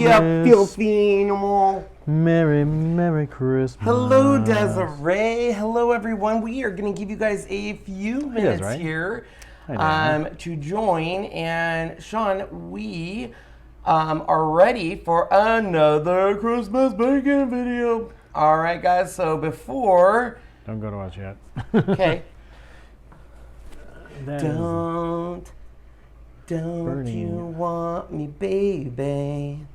You filthy animal. Merry Christmas. Hello, Desiree. Hello, everyone. We are going to give you guys a few minutes here to join. And Sean, we are ready for another Christmas baking video. All right, guys. So before... Don't go to watch yet. Okay. Don't you want me, baby?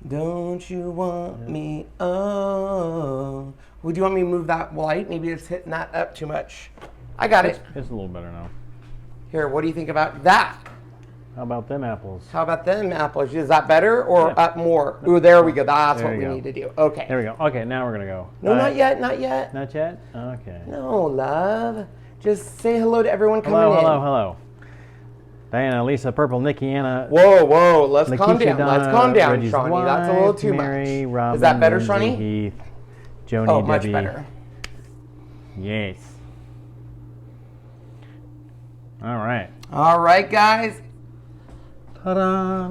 Don't you want me? Oh. Would you want me to move that light? Maybe it's hitting that up too much. I got it. It's a little better now. Here, what do you think about that? How about them apples? How about them apples? Is that better or up more? Ooh, there we go. That's what we need to do. Okay. There we go. Okay, now we're going to go. No, not yet. Not yet. Not yet? Okay. No, love. Just say hello to everyone coming in. Hello. Diana, Lisa, Purple, Nikki, Anna. Whoa. Let's calm down. Donna, Let's calm down, Reggie's Shawnee. wife, That's a little too Mary, much. Robin, Is that better, Lindsay, Shawnee? Heath, Joni, oh, much Debbie. better. Yes. All right. All right, guys. Ta-da.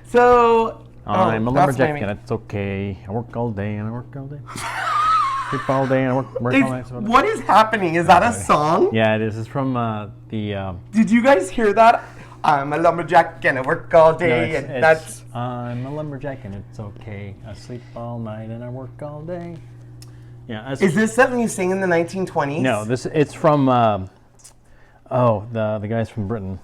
So, I'm a lumberjack and it's okay. I work all day and I work all day. Sleep all day and I work all night. What is happening? Is that a song? Yeah, it is. It's from the... Did you guys hear that? I'm a lumberjack and I work all day I'm a lumberjack and it's okay. I sleep all night and I work all day. Yeah. Is this something you sing in the 1920s? No, it's from... the guys from Britain.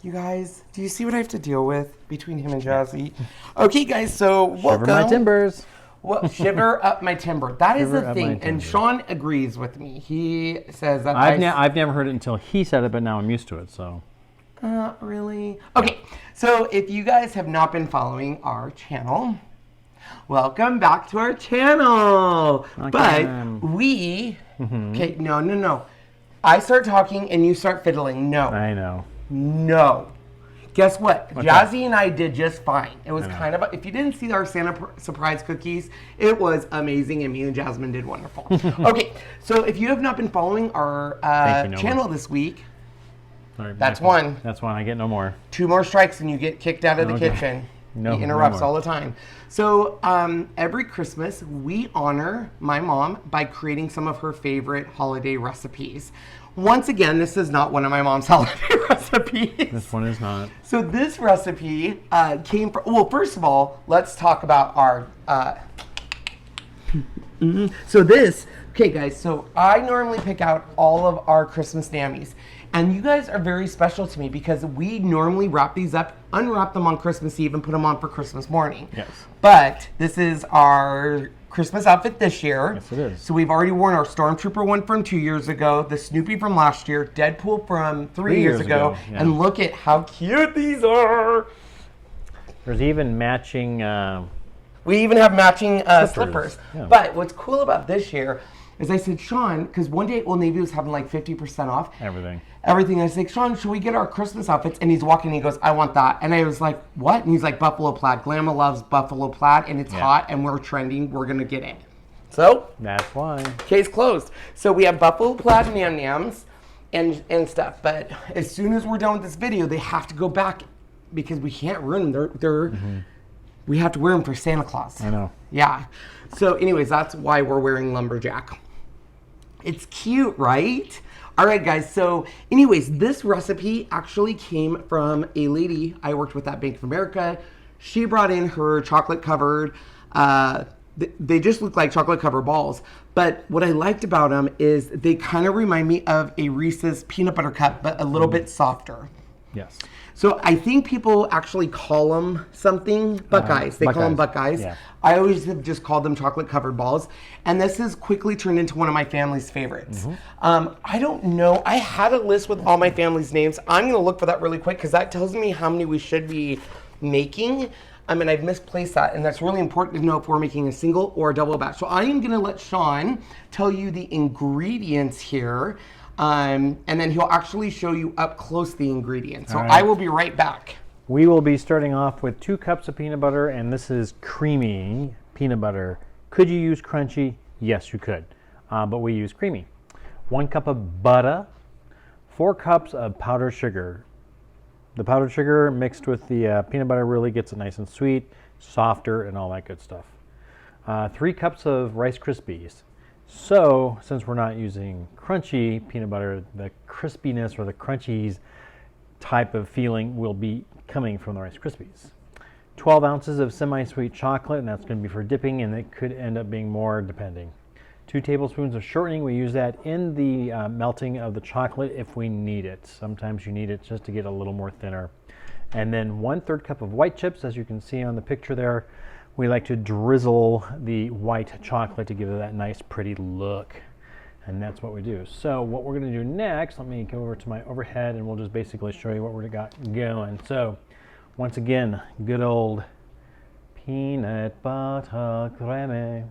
You guys, do you see what I have to deal with between him and Jazzy? Okay, guys, so welcome. Shiver my timbers. Well, shiver up my timber. That is the thing, and Sean agrees with me. He says that I've never heard it until he said it, but now I'm used to it. So. Really? Okay, so if you guys have not been following our channel, welcome back to our channel. Okay. But we, okay, no. I start talking and you start fiddling. No. I know. No. Guess what? Jazzy and I did just fine. It was kind of, if you didn't see our Santa surprise cookies, it was amazing and me and Jasmine did wonderful. Okay, so if you have not been following our channel this week, that's one. That's one. I get no more. 2 more strikes and you get kicked out of the kitchen. No, he interrupts all the time. So every Christmas, we honor my mom by creating some of her favorite holiday recipes. Once again, this is not one of my mom's holiday recipes. This one is not. So this recipe came from, well, first of all, let's talk about our, so this, okay guys, so I normally pick out all of our Christmas Nammies. And you guys are very special to me because we normally wrap these up, unwrap them on Christmas Eve and put them on for Christmas morning. Yes. But this is our Christmas outfit this year. Yes, it is. So we've already worn our Stormtrooper one from 2 years ago, the Snoopy from last year, Deadpool from 3 years ago. Yeah. And look at how cute these are. There's even matching... we even have matching slippers. Yeah. But what's cool about this year is I said, Sean, because one day Old Navy was having like 50% off. Everything. I said, Sean, should we get our Christmas outfits? And he's walking and he goes, I want that. And I was like, what? And he's like, buffalo plaid. Glamour loves buffalo plaid and it's hot and we're trending. We're going to get it. So. That's why. Case closed. So we have buffalo plaid Nam Nams and stuff. But as soon as we're done with this video, they have to go back because we can't ruin them. We have to wear them for Santa Claus. I know. Yeah. So anyways, that's why we're wearing lumberjack. It's cute, right? All right, guys. So anyways, this recipe actually came from a lady I worked with at Bank of America. She brought in her chocolate covered, they just look like chocolate covered balls. But what I liked about them is they kind of remind me of a Reese's peanut butter cup, but a little bit softer. Yes. So I think people actually call them something, Buckeyes. They call them Buckeyes. Yeah. I always have just called them chocolate covered balls. And this has quickly turned into one of my family's favorites. I don't know. I had a list with all my family's names. I'm going to look for that really quick because that tells me how many we should be making. I mean, I've misplaced that. And that's really important to know if we're making a single or a double batch. So I am going to let Sean tell you the ingredients here. And then he'll actually show you up close the ingredients. So I will be right back. We will be starting off with 2 cups of peanut butter, and this is creamy peanut butter. Could you use crunchy? Yes, you could, but we use creamy. 1 cup of butter, 4 cups of powdered sugar. The powdered sugar mixed with the peanut butter really gets it nice and sweet, softer, and all that good stuff. 3 cups of Rice Krispies. So, since we're not using crunchy peanut butter, the crispiness or the crunchies type of feeling will be coming from the Rice Krispies. 12 ounces of semi-sweet chocolate, and that's going to be for dipping, and it could end up being more depending. 2 tablespoons of shortening. We use that in the melting of the chocolate if we need it. Sometimes you need it just to get a little more thinner. And then 1/3 cup of white chips, as you can see on the picture there. We like to drizzle the white chocolate to give it that nice pretty look. And that's what we do. So what we're going to do next, let me go over to my overhead and we'll just basically show you what we've got going. So once again, good old peanut butter creme.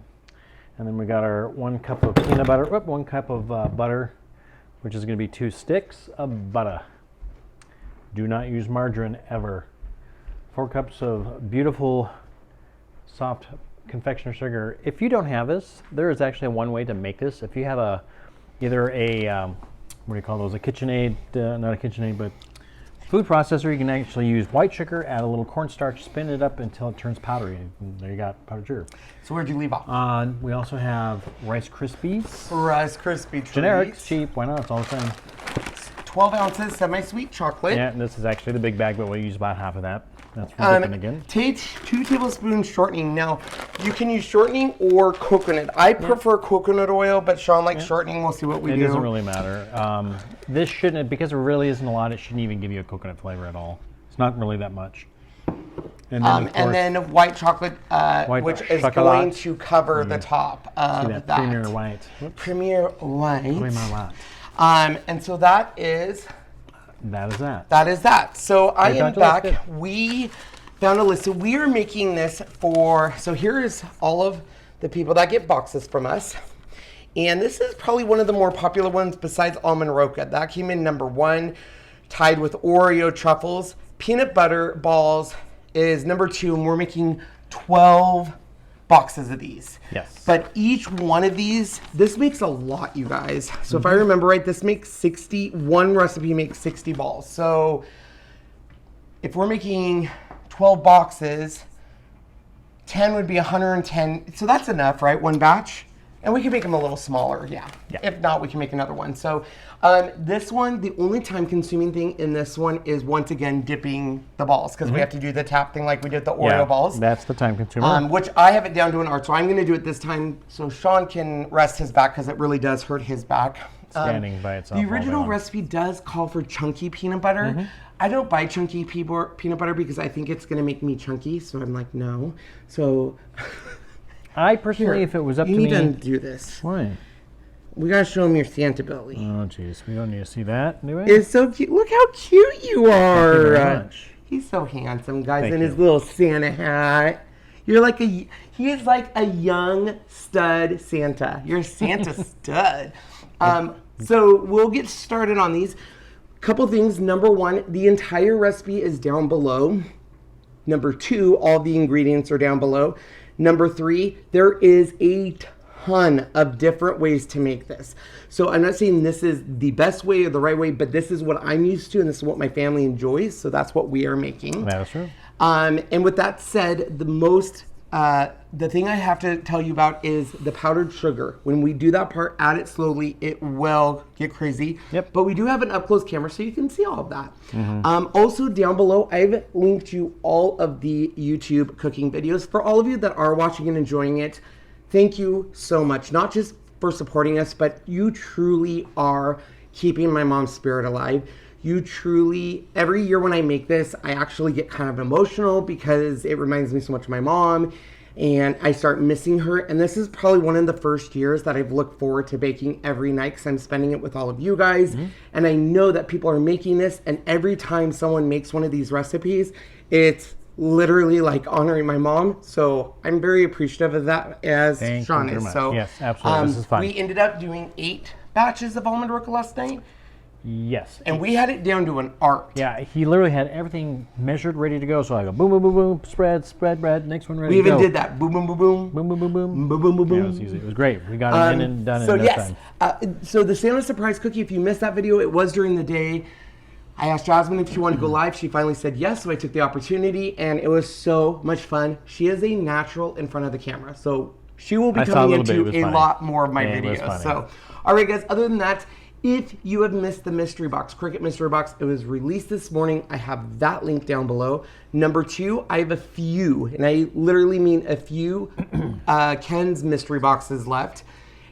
And then we got our 1 cup of peanut butter, 1 cup of butter, which is going to be 2 sticks of butter. Do not use margarine ever. 4 cups of beautiful soft confectioner sugar. If you don't have this, there is actually one way to make this. If you have either a what do you call those? A KitchenAid, not a KitchenAid, but food processor. You can actually use white sugar, add a little cornstarch, spin it up until it turns powdery. And there you got powdered sugar. So where'd you leave off? We also have Rice Krispies. Rice Krispie treats. Generic, cheap. Why not? It's all the same. 12 ounces semi-sweet chocolate. Yeah, and this is actually the big bag, but we'll use about half of that. That's for dipping again. Take 2 tablespoons shortening. Now, you can use shortening or coconut. I prefer coconut oil, but Sean likes shortening. We'll see what we do. It doesn't really matter. This shouldn't, because there really isn't a lot, it shouldn't even give you a coconut flavor at all. It's not really that much. And then white chocolate, which is going to cover the top of that. Premier white. Premier white. Premier white. And so that is... That is that. That is that. So I am back. We found a list. So we are making this for, so here is all of the people that get boxes from us. And this is probably one of the more popular ones besides Almond Roca. That came in #1, tied with Oreo truffles. Peanut butter balls is #2, and we're making 12 boxes of these. Yes. But each one of these, this makes a lot, you guys. So if I remember right, this makes 60, one recipe makes 60 balls. So if we're making 12 boxes, 10 would be 110. So that's enough, right? One batch. And we can make them a little smaller, yeah. If not, we can make another one. So this one, the only time consuming thing in this one is once again dipping the balls, because we have to do the tap thing like we did the Oreo balls. That's the time consumer. Which I have it down to an art, so I'm gonna do it this time so Sean can rest his back, because it really does hurt his back. Standing by itself. The original recipe does call for chunky peanut butter. I don't buy chunky peanut butter because I think it's gonna make me chunky, so I'm like, no. So... I personally, if it was up to me... You need to undo this. Why? We gotta show him your Santa belly. Oh, jeez. We don't need to see that, do we? It's so cute. Look how cute you are. Thank you very much. He's so handsome, guys, Thank in you. his little Santa hat. You're like he is like a young stud Santa. You're a Santa stud. So we'll get started on these. Couple things. #1, the entire recipe is down below. #2, all the ingredients are down below. #3, there is a ton of different ways to make this. So I'm not saying this is the best way or the right way, but this is what I'm used to and this is what my family enjoys. So that's what we are making. That is true. And with that said, the thing I have to tell you about is the powdered sugar. When we do that part, add it slowly, it will get crazy. Yep. But we do have an up-close camera so you can see all of that. Also down below, I've linked you all of the YouTube cooking videos. For all of you that are watching and enjoying it, thank you so much. Not just for supporting us, but you truly are keeping my mom's spirit alive. You truly, every year when I make this, I actually get kind of emotional because it reminds me so much of my mom and I start missing her. And this is probably one of the first years that I've looked forward to baking every night because I'm spending it with all of you guys. And I know that people are making this, and every time someone makes one of these recipes, it's literally like honoring my mom. So I'm very appreciative of that, as Sean is. So yes, absolutely. This is fun. We ended up doing 8 batches of Almond Roca last night. Yes. And we had it down to an art. Yeah, he literally had everything measured, ready to go. So I go boom, boom, boom, boom, spread, bread, next one ready We to go. even did that. Boom, boom, boom, boom. Boom, boom, boom, boom. Boom, boom, boom, boom. Yeah, it was easy. It was great. We got it in and done in no time. So the Santa surprise cookie, if you missed that video, it was during the day. I asked Jasmine if she wanted to go live. She finally said yes, so I took the opportunity, and it was so much fun. She is a natural in front of the camera, so she will be coming into a lot more of my videos. So, all right, guys, other than that, if you have missed the mystery box, Cricut mystery box, it was released this morning. I have that link down below. Number 2, I have a few, and I literally mean a few, Ken's mystery boxes left.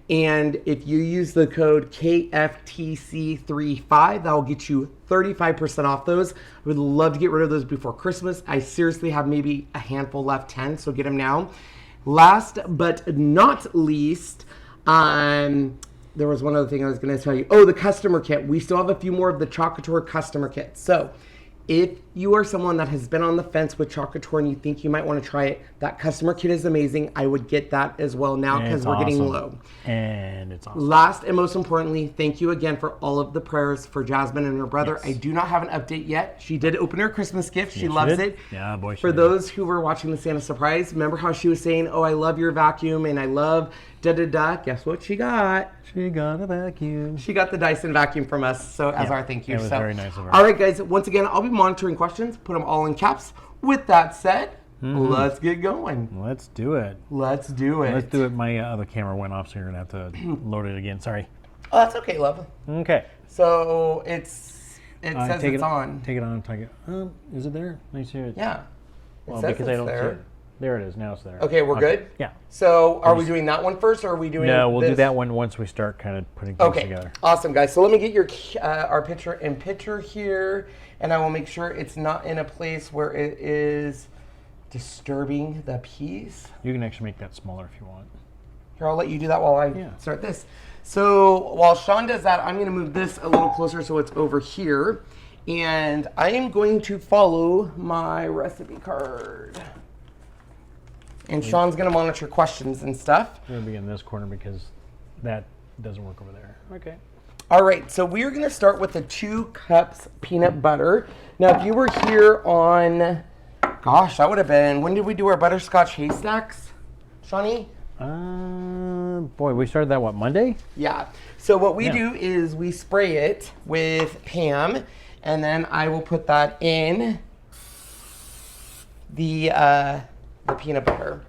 And if you use the code KFTC35, that will get you 35% off those. I would love to get rid of those before Christmas. I seriously have maybe a handful left, 10, so get them now. Last but not least, there was one other thing I was going to tell you. Oh, the customer kit. We still have a few more of the Chalk Couture customer kits. So if you are someone that has been on the fence with Chalk Couture and you think you might want to try it, that customer kit is amazing. I would get that as well now because we're getting low. And it's awesome. Last and most importantly, thank you again for all of the prayers for Jasmine and her brother. Yes. I do not have an update yet. She did open her Christmas gift. She loves it. Yeah, boy. For those who were watching the Santa Surprise, remember how she was saying, oh, I love your vacuum and I love da-da-da. Guess what she got? She got a vacuum. She got the Dyson vacuum from us, so as our thank you. It was very nice of her. All right, guys. Once again, I'll be monitoring questions. Put them all in caps. With that said, let's get going. Let's do it. Let's do it. Let's do it. My other camera went off, so you're going to have to load it again. Sorry. Oh, that's okay, love. Okay. So it says it's on. Take it on. Take it. Is it there? Let me see it. Yeah. Well, because I don't see it. There it is. Now it's there. Okay, we're good? Yeah. So are we doing that one first, or are we doing No, we'll do that one once we start kind of putting things together. Awesome, guys. So let me get your our picture here, and I will make sure it's not in a place where it is disturbing the piece. You can actually make that smaller if you want. Here, I'll let you do that while I start this. So while Sean does that, I'm going to move this a little closer so it's over here, and I am going to follow my recipe card. And Sean's going to monitor questions and stuff. We're going to be in this corner because that doesn't work over there. Okay. All right, so we're going to start with the 2 cups peanut butter. Now, if you were here on, gosh, that would have been, when did we do our butterscotch haystacks, Shawnee? Boy, we started that, what, Monday? Yeah. So what we do is we spray it with Pam, and then I will put that in the peanut butter.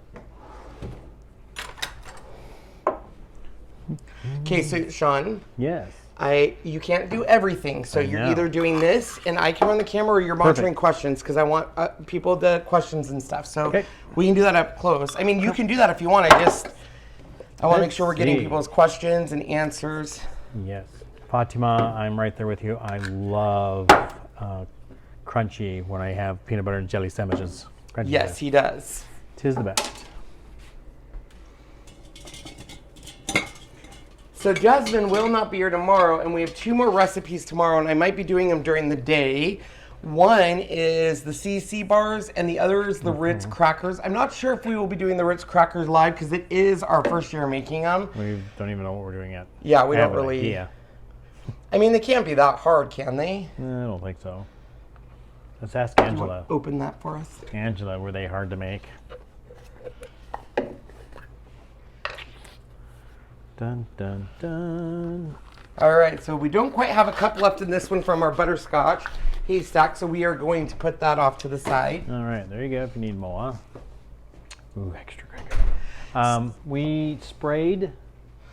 Okay, so Sean. Yes. You can't do everything, so you're either doing this, and I can run the camera, or you're monitoring questions, because I want people to questions and stuff. So we can do that up close. I mean, you can do that if you want. I want to make sure we're getting people's questions and answers. Yes. Fatima, I'm right there with you. I love crunchy when I have peanut butter and jelly sandwiches. Crunchy yes, he does. 'Tis the best. So Jasmine will not be here tomorrow, and we have 2 more recipes tomorrow, and I might be doing them during the day. One is the CC bars, and the other is the Ritz crackers. I'm not sure if we will be doing the Ritz crackers live, because it is our first year making them. We don't even know what we're doing yet. Yeah, we don't really. Yeah. I mean, they can't be that hard, can they? I don't think so. Let's ask Angela. Open that for us. Angela, were they hard to make? Dun, dun, dun. All right, so we don't quite have a cup left in this one from our butterscotch haystack, so we are going to put that off to the side. All right, there you go if you need more. Ooh, extra cracker. We sprayed,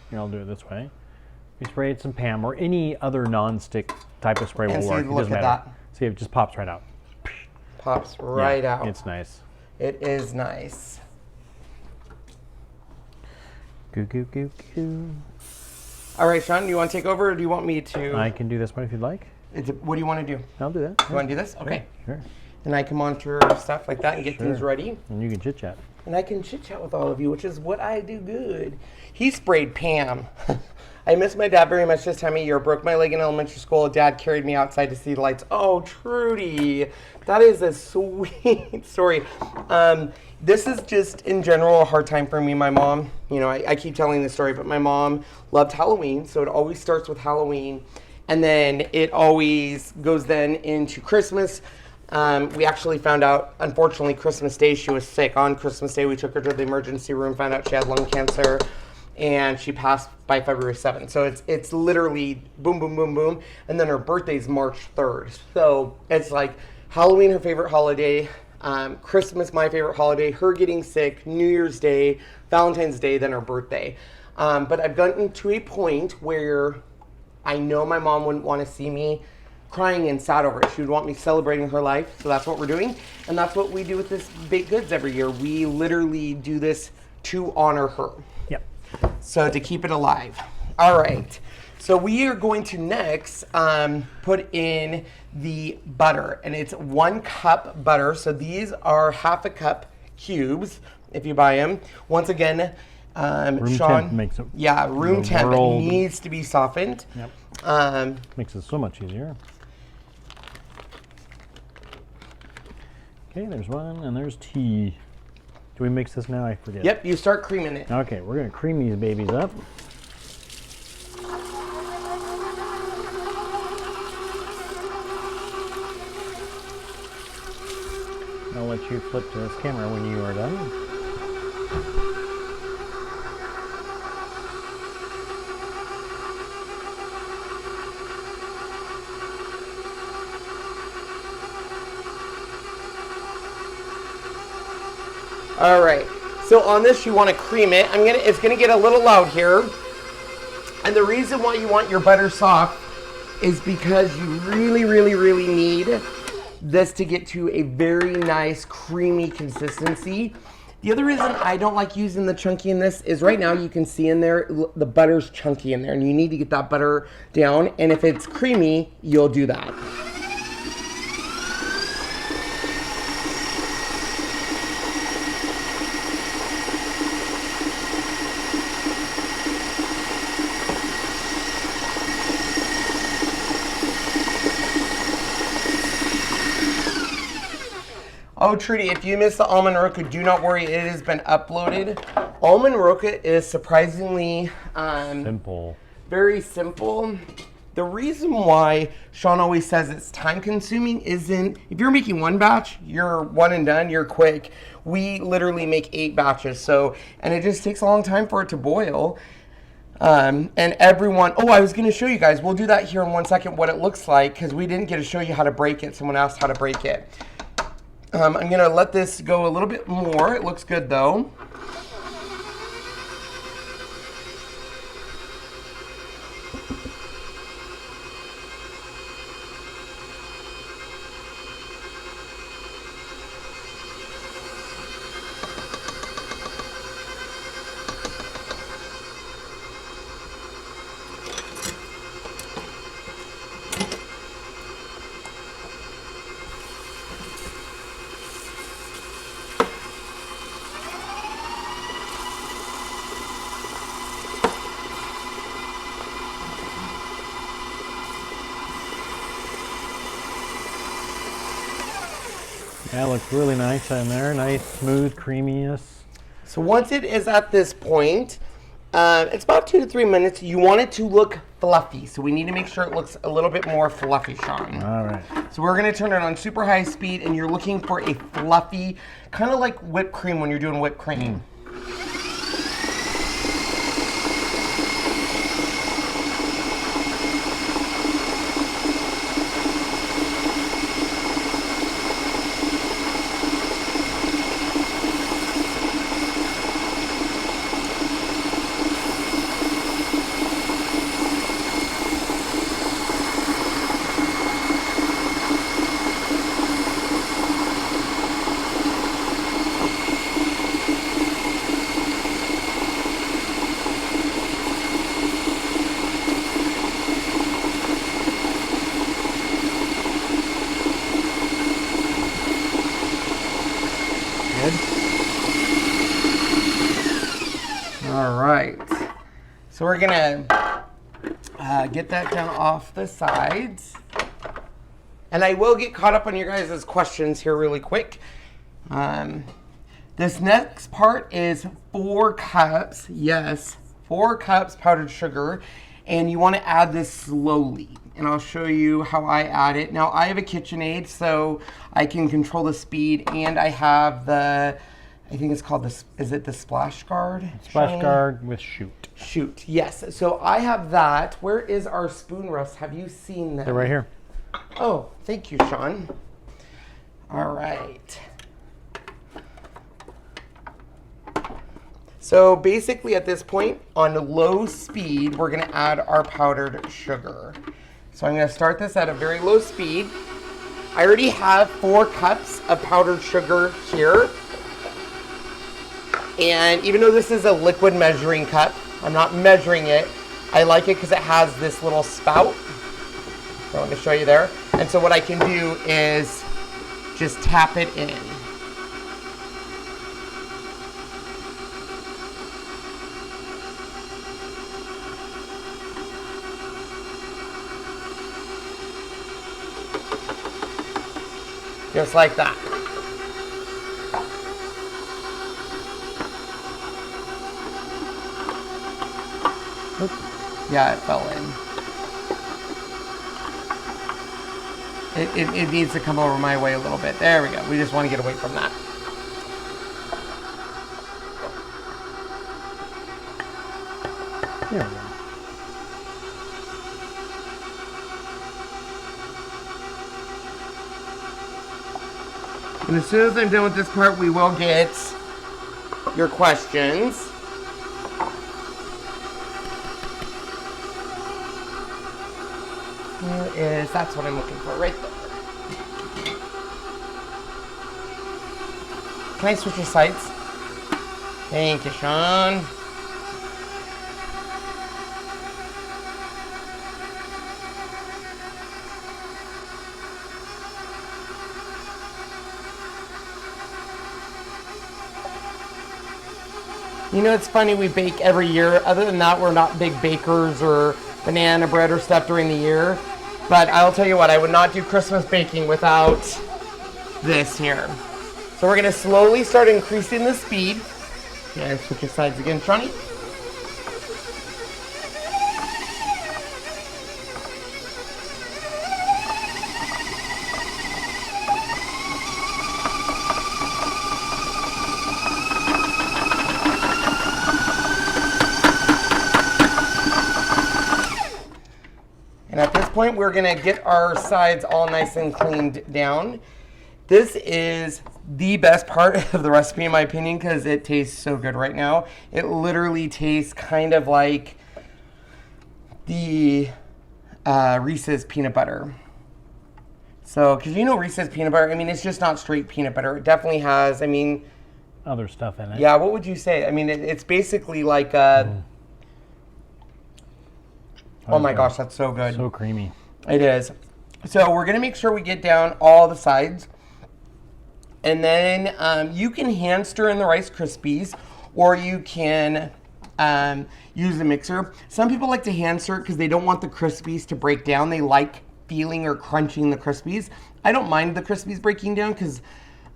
here, I'll do it this way. We sprayed some Pam or any other non-stick type of spray will work. It doesn't matter. See, it just pops right out. Pops right out. It's nice. It is nice. Goo, goo, goo, goo. All right, Sean, do you want to take over, or do you want me to? I can do this one if you'd like. What do you want to do? I'll do that. You want to do this? Okay. Sure. And I can monitor stuff like that and get things ready. And you can chit chat. And I can chit chat with all of you, which is what I do good. He sprayed Pam. I miss my dad very much this time of year. Broke my leg in elementary school. Dad carried me outside to see the lights. Oh, Trudy. That is a sweet story. This is just, in general, a hard time for me. My mom, you know, I keep telling this story, but my mom loved Halloween. So it always starts with Halloween. And then it always goes then into Christmas. We actually found out, unfortunately, Christmas Day, she was sick. On Christmas Day, we took her to the emergency room, found out she had lung cancer. and she passed by February 7th. So it's literally boom, boom, boom, boom. And then her birthday's March 3rd. So it's like Halloween, her favorite holiday, Christmas, my favorite holiday, her getting sick, New Year's Day, Valentine's Day, then her birthday. But I've gotten to a point where I know my mom wouldn't want to see me crying and sad over it. She would want me celebrating her life. So that's what we're doing. And that's what we do with this baked goods every year. We literally do this to honor her. Yep. So to keep it alive. All right. So we are going to next put in the butter, and it's 1 cup butter. So these are 1/2 cup cubes if you buy them. Once again, Room Sean, temp makes it. yeah, room temp. It needs to be softened. Yep. Makes it so much easier. Okay, there's one, and there's tea. Do we mix this now? I forget. Yep, you start creaming it. Okay, we're gonna cream these babies up. I'll let you flip to this camera when you are done. All right, so on this you want to cream it. It's gonna get a little loud here. And the reason why you want your butter soft is because you really, really, really need this to get to a very nice creamy consistency. The other reason I don't like using the chunky in this is right now you can see in there, the butter's chunky in there, and you need to get that butter down. And if it's creamy, you'll do that. Oh, Trudy, if you missed the Almond Roca, do not worry, it has been uploaded. Almond Roca is surprisingly simple. Very simple. The reason why Sean always says it's time consuming isn't, if you're making 1 batch, you're one and done, you're quick. We literally make 8 batches, and it just takes a long time for it to boil. And everyone, I was gonna show you guys, we'll do that here in 1 second, what it looks like, because we didn't get to show you how to break it. Someone asked how to break it. I'm gonna let this go a little bit more. It looks good though. That looks really nice in there. Nice, smooth creaminess. So once it is at this point, it's about 2 to 3 minutes. You want it to look fluffy. So we need to make sure it looks a little bit more fluffy, Sean. All right. So we're gonna turn it on super high speed, and you're looking for a fluffy, kind of like whipped cream when you're doing whipped cream. All right, so we're gonna get that down off the sides. And I will get caught up on your guys' questions here really quick. This next part is 4 cups, yes, 4 cups powdered sugar, and you wanna add this slowly. And I'll show you how I add it. Now I have a KitchenAid, so I can control the speed, and I have the I think it's called this. Is it the splash guard? Splash guard with shoot. Shoot, yes. So I have that. Where is our spoon rest? Have you seen that? They're right here. Oh, thank you, Sean. All right. So basically at this point, on low speed, we're gonna add our powdered sugar. So I'm gonna start this at a very low speed. I already have 4 cups of powdered sugar here. And even though this is a liquid measuring cup, I'm not measuring it. I like it because it has this little spout. So I'm going to show you there. And so what I can do is just tap it in. Just like that. Yeah, it fell in. It needs to come over my way a little bit. There we go. We just want to get away from that. There we go. And as soon as I'm done with this part, we will get your questions. That's what I'm looking for right there. Can I switch your sides? Thank you, Sean. You know, it's funny, we bake every year. Other than that, we're not big bakers or banana bread or stuff during the year. But I'll tell you what, I would not do Christmas baking without this here. So we're gonna slowly start increasing the speed. Yeah, switch your sides again, Shawnee. And at this point, we're gonna get our sides all nice and cleaned down. This is the best part of the recipe, in my opinion, because it tastes so good right now. It literally tastes kind of like the Reese's peanut butter. So, because you know Reese's peanut butter, I mean, it's just not straight peanut butter. It definitely has, I mean... other stuff in it. Yeah, what would you say? I mean, it's basically like oh my gosh, that's so good. So creamy. It is. So we're gonna make sure we get down all the sides. And then you can hand stir in the Rice Krispies, or you can use the mixer. Some people like to hand stir because they don't want the Krispies to break down. They like feeling or crunching the Krispies. I don't mind the Krispies breaking down because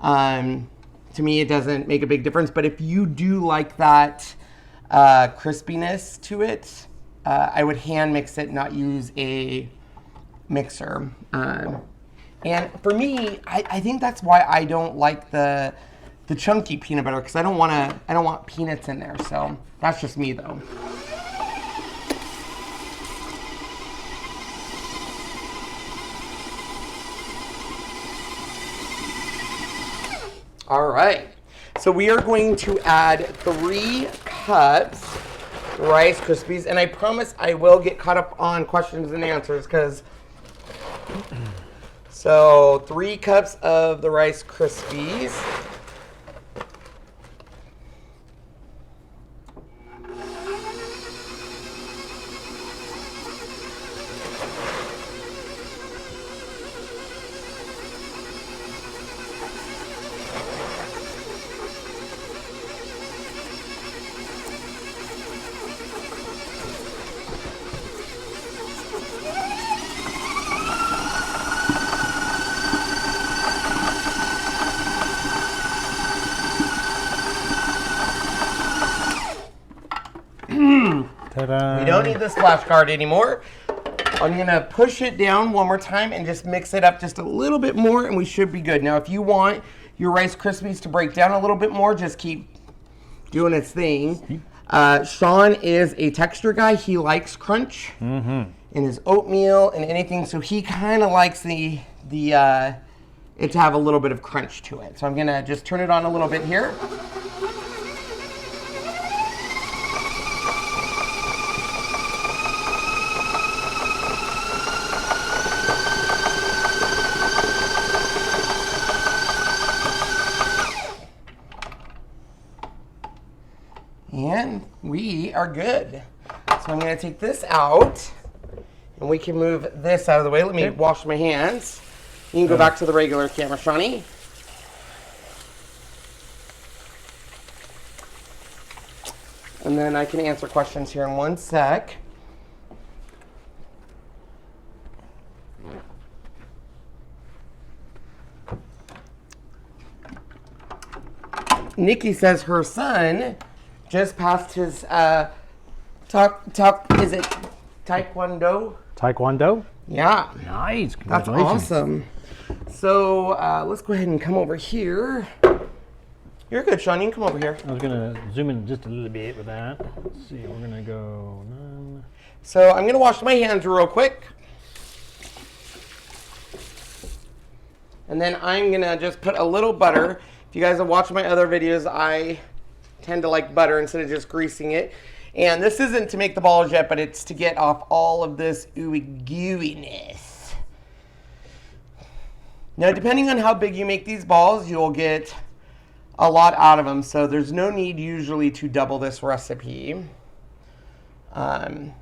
to me it doesn't make a big difference. But if you do like that crispiness to it, I would hand mix it, not use a mixer. And for me, I think that's why I don't like the chunky peanut butter, because I don't want peanuts in there. So that's just me though. All right, so we are going to add 3 cups Rice Krispies, and I promise I will get caught up on questions and answers, because so 3 cups of the Rice Krispies. Ta-da. We don't need the splash guard anymore. I'm gonna push it down one more time and just mix it up just a little bit more, and we should be good. Now, if you want, your Rice Krispies to break down a little bit more, just keep doing its thing. Sean is a texture guy. He likes crunch in his oatmeal and anything, so he kind of likes it to have a little bit of crunch to it. So I'm gonna just turn it on a little bit here. And we are good. So I'm gonna take this out and we can move this out of the way. Let me wash my hands. You can go back to the regular camera, Shawnee. And then I can answer questions here in one sec. Nikki says her son just passed his is it Taekwondo? Taekwondo? Yeah. Nice. That's awesome. So let's go ahead and come over here. You're good, Sean. You can come over here. I was going to zoom in just a little bit with that. Let's see. We're going to go none. So I'm going to wash my hands real quick. And then I'm going to just put a little butter. If you guys have watched my other videos, I tend to like butter instead of just greasing it. And this isn't to make the balls yet, but it's to get off all of this ooey gooiness. Now, depending on how big you make these balls, you'll get a lot out of them. So there's no need usually to double this recipe. And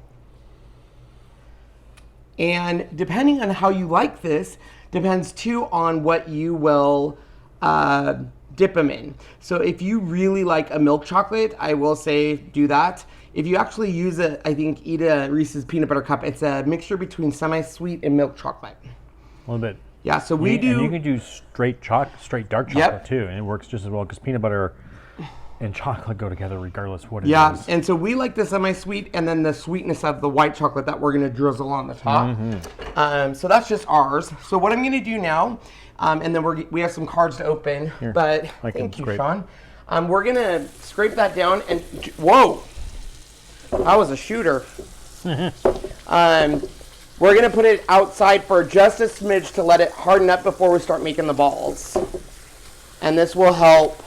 depending on how you like this, depends too on what you will dip them in. So if you really like a milk chocolate, I will say do that. If you actually use it, I think eat a Reese's peanut butter cup. It's a mixture between semi-sweet and milk chocolate. A little bit. Yeah, so we do. And you can do straight dark chocolate too, and it works just as well because peanut butter and chocolate go together regardless what it is. Yeah, and so we like the semi-sweet and then the sweetness of the white chocolate that we're going to drizzle on the top. So that's just ours. So what I'm going to do now, and then we have some cards to open. Here, but thank you, Sean. We're going to scrape that down and whoa, that was a shooter. We're going to put it outside for just a smidge to let it harden up before we start making the balls. And this will help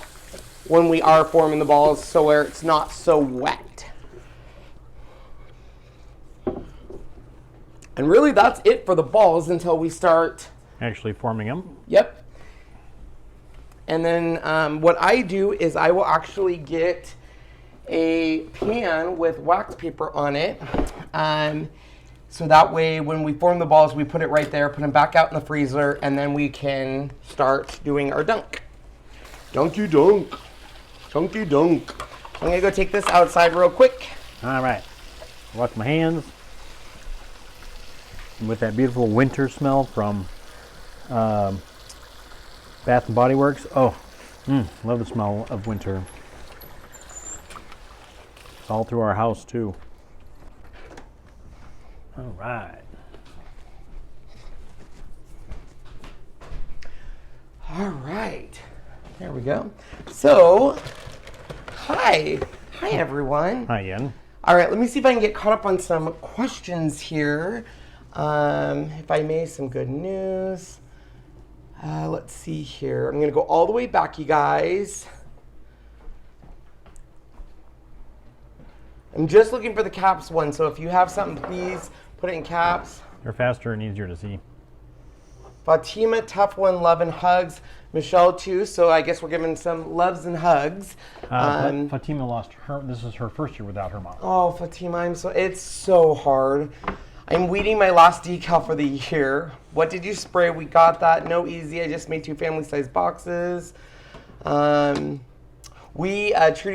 when we are forming the balls so where it's not so wet. And really that's it for the balls until we start actually forming them. Yep. And then what I do is I will actually get a pan with wax paper on it. So that way when we form the balls, we put it right there, put them back out in the freezer, and then we can start doing our dunk. Dunky dunk. Dunky dunk. I'm gonna go take this outside real quick. All right. Wash my hands. And with that beautiful winter smell from Bath and Body Works. Oh, love the smell of winter. It's all through our house too. All right. All right. There we go. So, hi everyone. Hi, Ian. All right, let me see if I can get caught up on some questions here. If I may, some good news. Let's see here. I'm gonna go all the way back, you guys. I'm just looking for the caps one, so if you have something, please put it in caps. They're faster and easier to see. Fatima, tough one, love and hugs. Michelle too, so I guess we're giving some loves and hugs. Fatima lost her, this is her first year without her mom. Oh, Fatima, it's so hard. I'm weeding my last decal for the year. What did you spray? We got that. No easy. I just made 2 family-size boxes. Trudy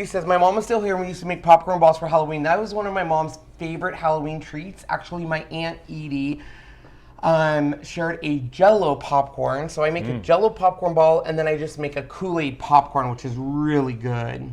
says, my mom is still here. We used to make popcorn balls for Halloween. That was one of my mom's favorite Halloween treats. Actually, my Aunt Edie shared a Jell-O popcorn. So I make a Jell-O popcorn ball, and then I just make a Kool-Aid popcorn, which is really good.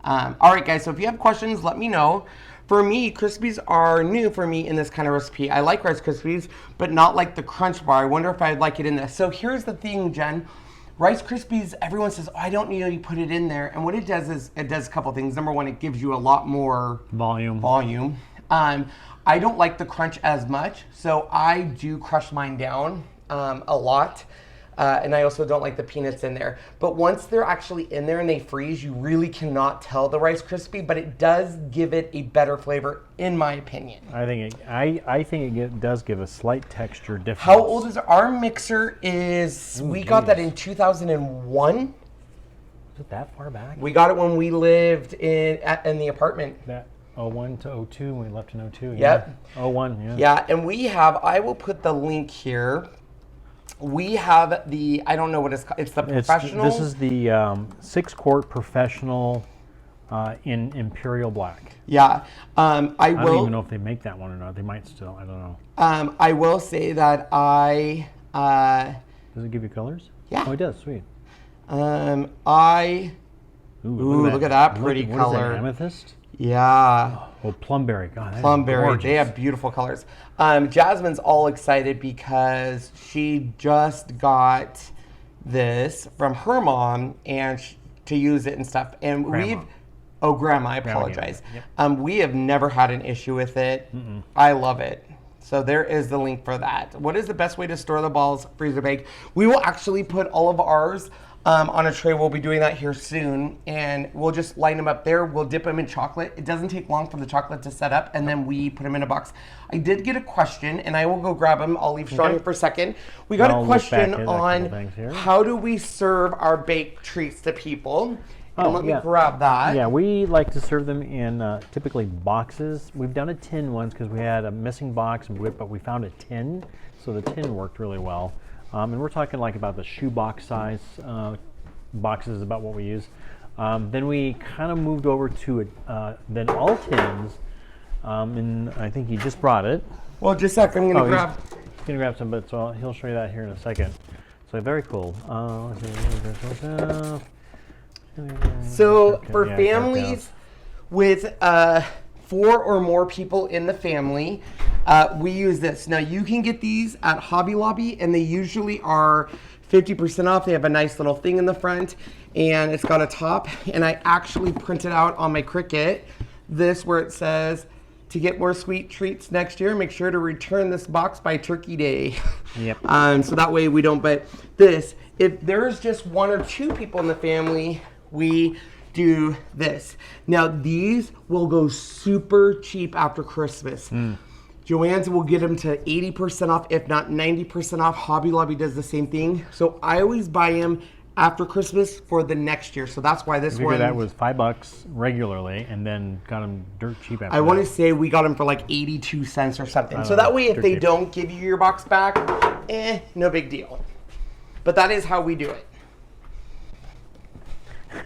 All right, guys, so if you have questions, let me know. For me, Krispies are new for me in this kind of recipe. I like Rice Krispies, but not like the Crunch Bar. I wonder if I'd like it in this. So here's the thing, Jen. Rice Krispies, everyone says, oh, I don't need to put it in there. And what it does is it does a couple things. Number one, it gives you a lot more volume. I don't like the crunch as much, so I do crush mine down a lot. And I also don't like the peanuts in there. But once they're actually in there and they freeze, you really cannot tell the Rice Krispie, but it does give it a better flavor, in my opinion. I think it does give a slight texture difference. How old is our mixer? We got that in 2001. Was it that far back? We got it when we lived in the apartment. That 01 to 02, when we left in 02. Yep. Yeah. 01, yeah. Yeah, and I will put the link here. We have the, I don't know what it's called. It's the professional. This is the 6-quart professional in Imperial Black. Yeah. I don't even know if they make that one or not. They might still. I don't know. I will say that Does it give you colors? Yeah. Oh, it does. Sweet. Look at that pretty color. What is that, amethyst? Yeah. Oh, plumberry. God, plumberry. They have beautiful colors. Jasmine's all excited because she just got this from her mom and to use it and stuff. And Grandma, I apologize. Yep. We have never had an issue with it. I love it. So there is the link for that. What is the best way to store the balls freezer bake? We will actually put all of ours on a tray. We'll be doing that here soon, and we'll just line them up there. We'll dip them in chocolate. It doesn't take long for the chocolate to set up, and then we put them in a box. I did get a question, and I will go grab them. I'll leave Sean here for a second. We got a question on how do we serve our baked treats to people. Let me grab that. Yeah, we like to serve them in typically boxes. We've done a tin once because we had a missing box, but we found a tin, so the tin worked really well. And we're talking like about the shoebox size boxes, about what we use. Then we kind of moved over to then all tins, and I think he just brought it. Well, just a sec, I'm gonna grab. He's gonna grab some, but so he'll show you that here in a second. So very cool. So for families with 4 or more people in the family, we use this. Now you can get these at Hobby Lobby, and they usually are 50% off. They have a nice little thing in the front, and it's got a top. And I actually printed out on my Cricut this where it says, to get more sweet treats next year, make sure to return this box by Turkey Day. Yep. So that way we don't, but this, if there's just 1 or 2 people in the family, we do this. Now these will go super cheap after Christmas. Joann's will get them to 80% off, if not 90% off. Hobby Lobby does the same thing. So I always buy them after Christmas for the next year. So that's why this one. That was $5 regularly, and then got them dirt cheap after I want to say we got them for like 82 cents or something. So that way if they don't give you your box back, no big deal. But that is how we do it.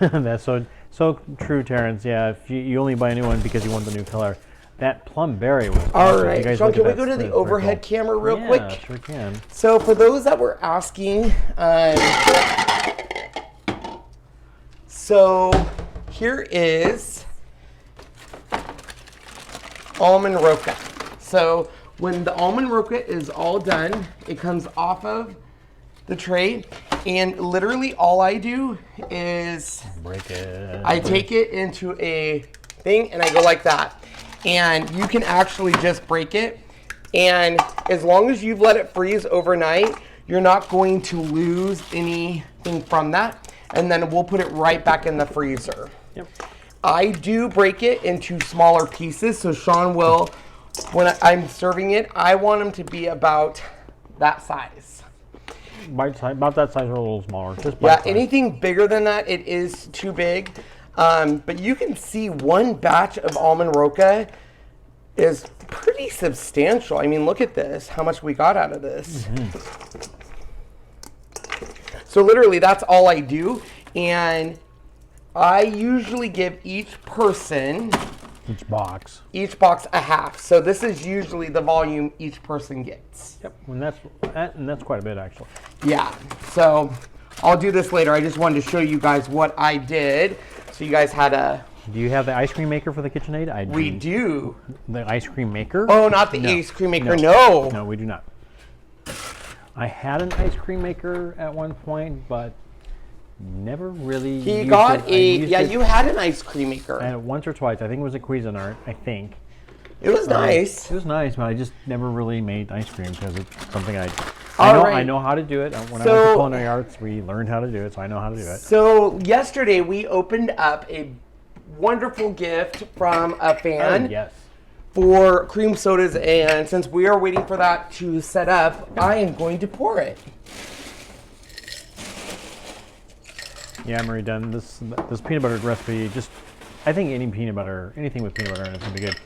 That's so true, Terrence. Yeah, if you only buy a new one because you want the new color. That plum berry was all right. Sean, can we go to the overhead camera real quick? Yeah, sure can. So for those that were asking, so here is Almond Roca. So when the Almond Roca is all done, it comes off of the tray, and literally all I do is break it. I take it into a thing and I go like that. And you can actually just break it. And as long as you've let it freeze overnight, you're not going to lose anything from that. And then we'll put it right back in the freezer. Yep. I do break it into smaller pieces. So Sean will, when I'm serving it, I want them to be about that size. About that size or a little smaller. Just anything bigger than that, it is too big. But you can see one batch of Almond Roca is pretty substantial. I mean, look at this, how much we got out of this. So literally that's all I do. And I usually give each person, each box a half. So this is usually the volume each person gets. Yep, and that's quite a bit actually. Yeah, so I'll do this later. I just wanted to show you guys what I did. So you guys had a... Do you have the ice cream maker for the KitchenAid? We do. The ice cream maker? Oh, not the ice cream maker, no. No, we do not. I had an ice cream maker at one point, but never really He used got it. you had an ice cream maker. I had it once or twice. I think it was a Cuisinart, I think. It was nice. It was nice, but I just never really made ice cream because it's something I know how to do it. When I went to culinary arts, we learned how to do it, so I know how to do it. So yesterday we opened up a wonderful gift from a fan. Oh, yes. For cream sodas, and since we are waiting for that to set up, I am going to pour it. Yeah, Marie done this peanut butter recipe. Just, I think anything with peanut butter in it is gonna be good.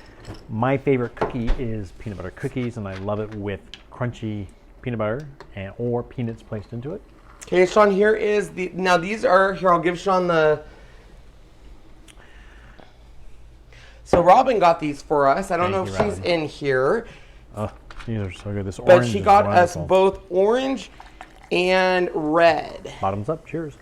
My favorite cookie is peanut butter cookies, and I love it with crunchy peanut butter or peanuts placed into it. Okay, Sean, here is now these are, I'll give Sean the, so Robin got these for us. I don't know if she's in here. Oh, these are so good. This orange but she got us both orange and red. Bottoms up, cheers.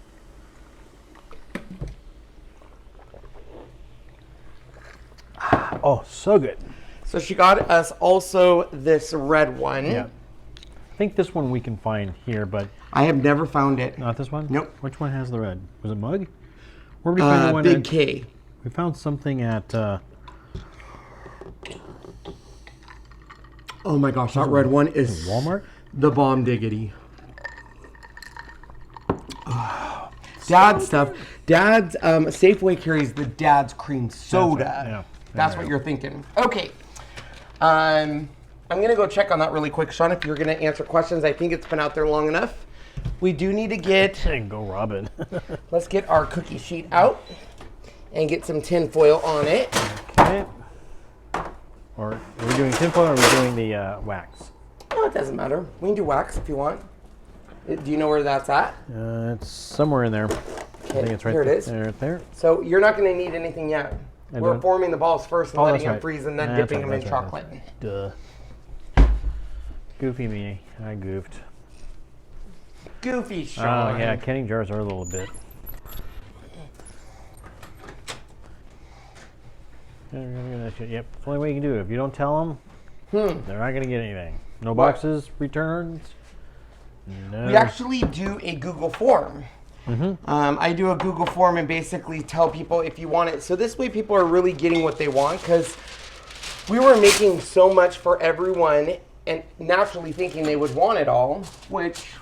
Oh, so good. So she got us also this red one. Yeah. I think this one we can find here, but I have never found it. Not this one? Nope. Which one has the red? Was it mug? Where did we find the one? Big K. We found something at oh my gosh, that red one is Walmart? The bomb diggity. Dad's stuff. Dad's Safeway carries the Dad's cream soda. That's right. Yeah. That's what you're thinking. Okay. I'm gonna go check on that really quick, Sean. If you're gonna answer questions, I think it's been out there long enough. We do need to get. Go, Robin. Let's get our cookie sheet out and get some tin foil on it. Okay. Or are we doing tin foil or are we doing the wax? Oh, it doesn't matter. We can do wax if you want. Do you know where that's at? It's somewhere in there. Okay, I think it's right here it is. There. So you're not going to need anything yet. We're forming the balls first and letting them freeze and then dipping them in chocolate. Duh. Goofy me. I goofed. Goofy Sean. Oh, yeah. Canning jars are a little bit. Yep. It's the only way you can do it. If you don't tell them, they're not going to get anything. No boxes, returns. No. We actually do a Google form. I do a Google form and basically tell people if you want it. So this way people are really getting what they want, because we were making so much for everyone and naturally thinking they would want it all, which,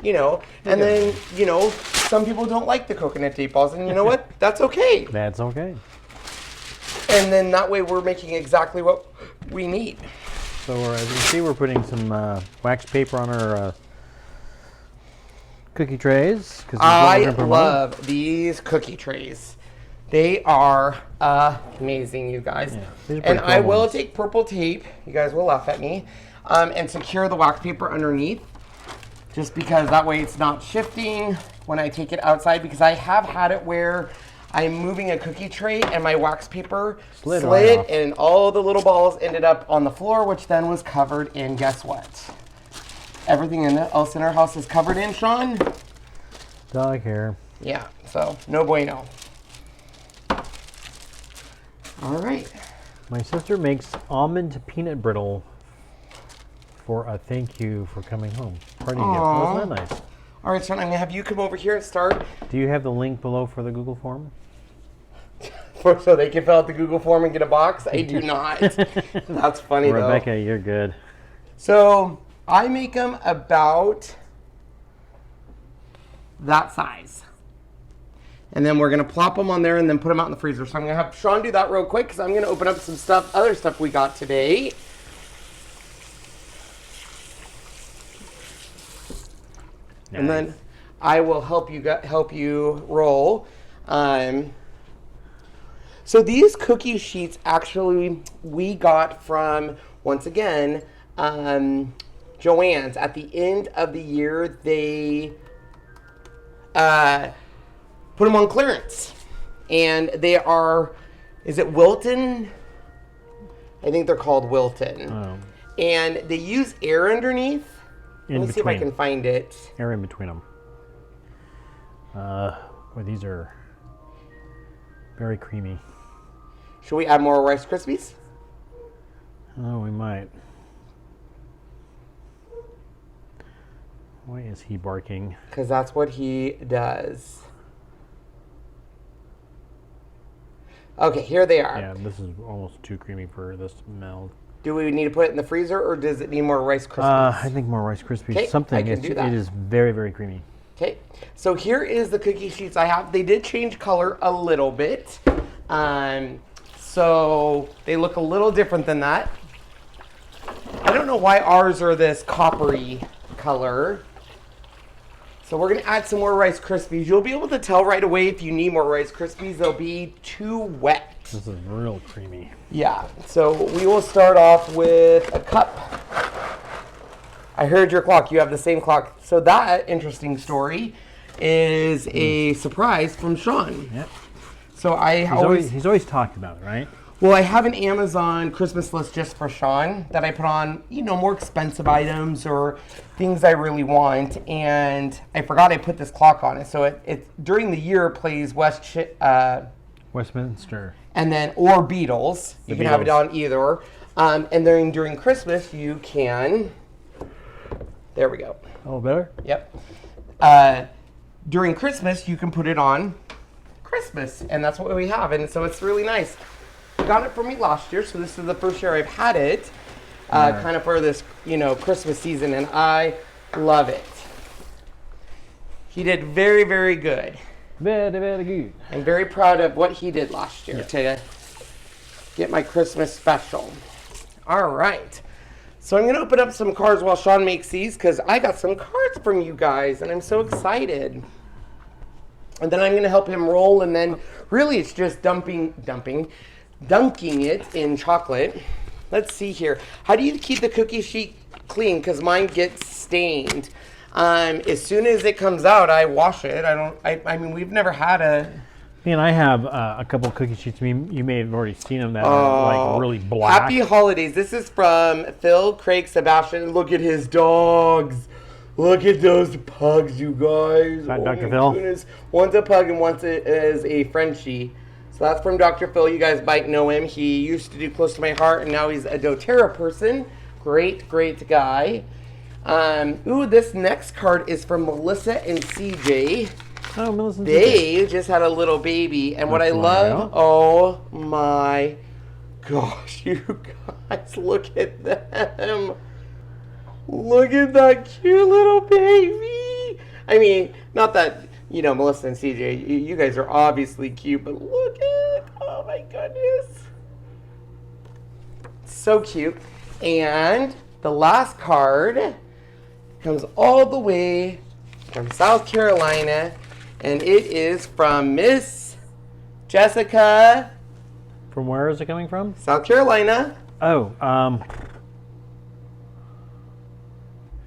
you know, and then, you know, some people don't like the coconut date balls, and you know what? That's okay. That's okay. And then that way we're making exactly what we need. So as you can see, we're putting some wax paper on our cookie trays. I love these cookie trays. They are amazing, you guys. Yeah, and I will take purple tape, you guys will laugh at me, and secure the wax paper underneath, just because that way it's not shifting when I take it outside, because I have had it where I'm moving a cookie tray and my wax paper slid and all the little balls ended up on the floor, which then was covered in, guess what? Everything else in our house is covered in, Sean? Dog hair. Yeah, so no bueno. All right. My sister makes almond peanut brittle for a thank you for coming home. Party gift. Wasn't that nice? All right, Sean, I'm going to have you come over here and start. Do you have the link below for the Google form? So they can fill out the Google form and get a box? I do not. That's funny, though. Rebecca, you're good. So I make them about that size. And then we're going to plop them on there and then put them out in the freezer. So I'm going to have Sean do that real quick, because I'm going to open up some stuff, other stuff we got today. Nice. And then I will help you roll. So these cookie sheets actually we got from, once again, Joann's. At the end of the year, they put them on clearance. And they are, is it Wilton? I think they're called Wilton. Oh. And they use air underneath. Let me see if I can find it. Air in between them. Well, these are very creamy. Should we add more Rice Krispies? Oh, we might. Why is he barking? Because that's what he does. Okay, here they are. Yeah, this is almost too creamy for this to meld. Do we need to put it in the freezer, or does it need more Rice Krispies? I think more Rice Krispies. Okay, Something. I can do that. It is very, very creamy. Okay, so here is the cookie sheets I have. They did change color a little bit. So they look a little different than that. I don't know why ours are this coppery color. So we're gonna add some more Rice Krispies. You'll be able to tell right away if you need more Rice Krispies. They'll be too wet. This is real creamy. Yeah, so we will start off with a cup. I heard your clock. You have the same clock. So that interesting story is a surprise from Sean. Yep. So he's always talked about it, right? Well, I have an Amazon Christmas list just for Sean that I put on, you know, more expensive items or things I really want. And I forgot I put this clock on it. So it during the year plays Westminster. And then, or Beatles. You can have it on either. And then during Christmas, you can, there we go. Oh, better? Yep. During Christmas, you can put it on Christmas. And that's what we have. And so it's really nice. Got it for me last year, so this is the first year I've had it, kind of for this, you know, Christmas season, and I love it. He did very, very good. Very, very good. I'm very proud of what he did last year to get my Christmas special. All right. So I'm going to open up some cards while Sean makes these, because I got some cards from you guys, and I'm so excited. And then I'm going to help him roll, and then really it's just dunking it in chocolate. Let's see here. How do you keep the cookie sheet clean? Because mine gets stained. As soon as it comes out, I wash it. I mean, we've never had a... Me and I have a couple cookie sheets. You may have already seen them that are like really black. Happy holidays. This is from Phil, Craig, Sebastian. Look at his dogs. Look at those pugs, you guys. Is that Dr. Phil? Goodness. One's a pug and one's is a Frenchie. So that's from Dr. Phil. You guys might know him. He used to do Close to My Heart, and now he's a doTERRA person. Great, great guy. This next card is from Melissa and CJ. Oh, Melissa and They just had a little baby, and what I love, oh my gosh, you guys, look at them. Look at that cute little baby. I mean, not that, you know, Melissa and CJ, you guys are obviously cute, but look at, oh my goodness. So cute. And the last card comes all the way from South Carolina, and it is from Miss Jessica. From where is it coming from? South Carolina. Oh,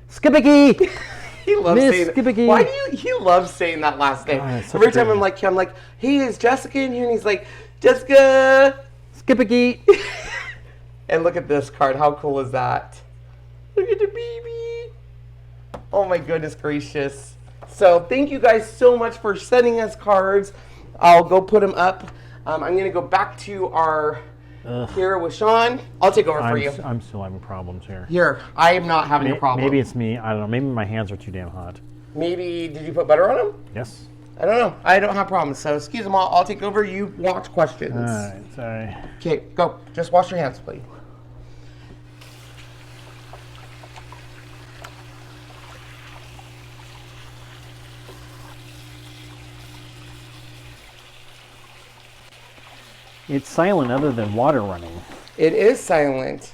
Skipicky! He loves Miss saying Skipicky. Why do he loves saying that last name? Every time I'm like, hey, is Jessica in here? And he's like, Jessica! Skipicky! And look at this card. How cool is that? Look at the baby. Oh my goodness gracious. So thank you guys so much for sending us cards. I'll go put them up. I'm going to go back to our here with Sean. I'll take over for you. I'm still having problems here. Here, I am not having a problem. Maybe it's me. I don't know. Maybe my hands are too damn hot. Maybe, did you put butter on them? Yes. I don't know. I don't have problems. So excuse them all. I'll take over. You watch questions. All right. Sorry. Okay, go. Just wash your hands, please. It's silent other than water running. It is silent.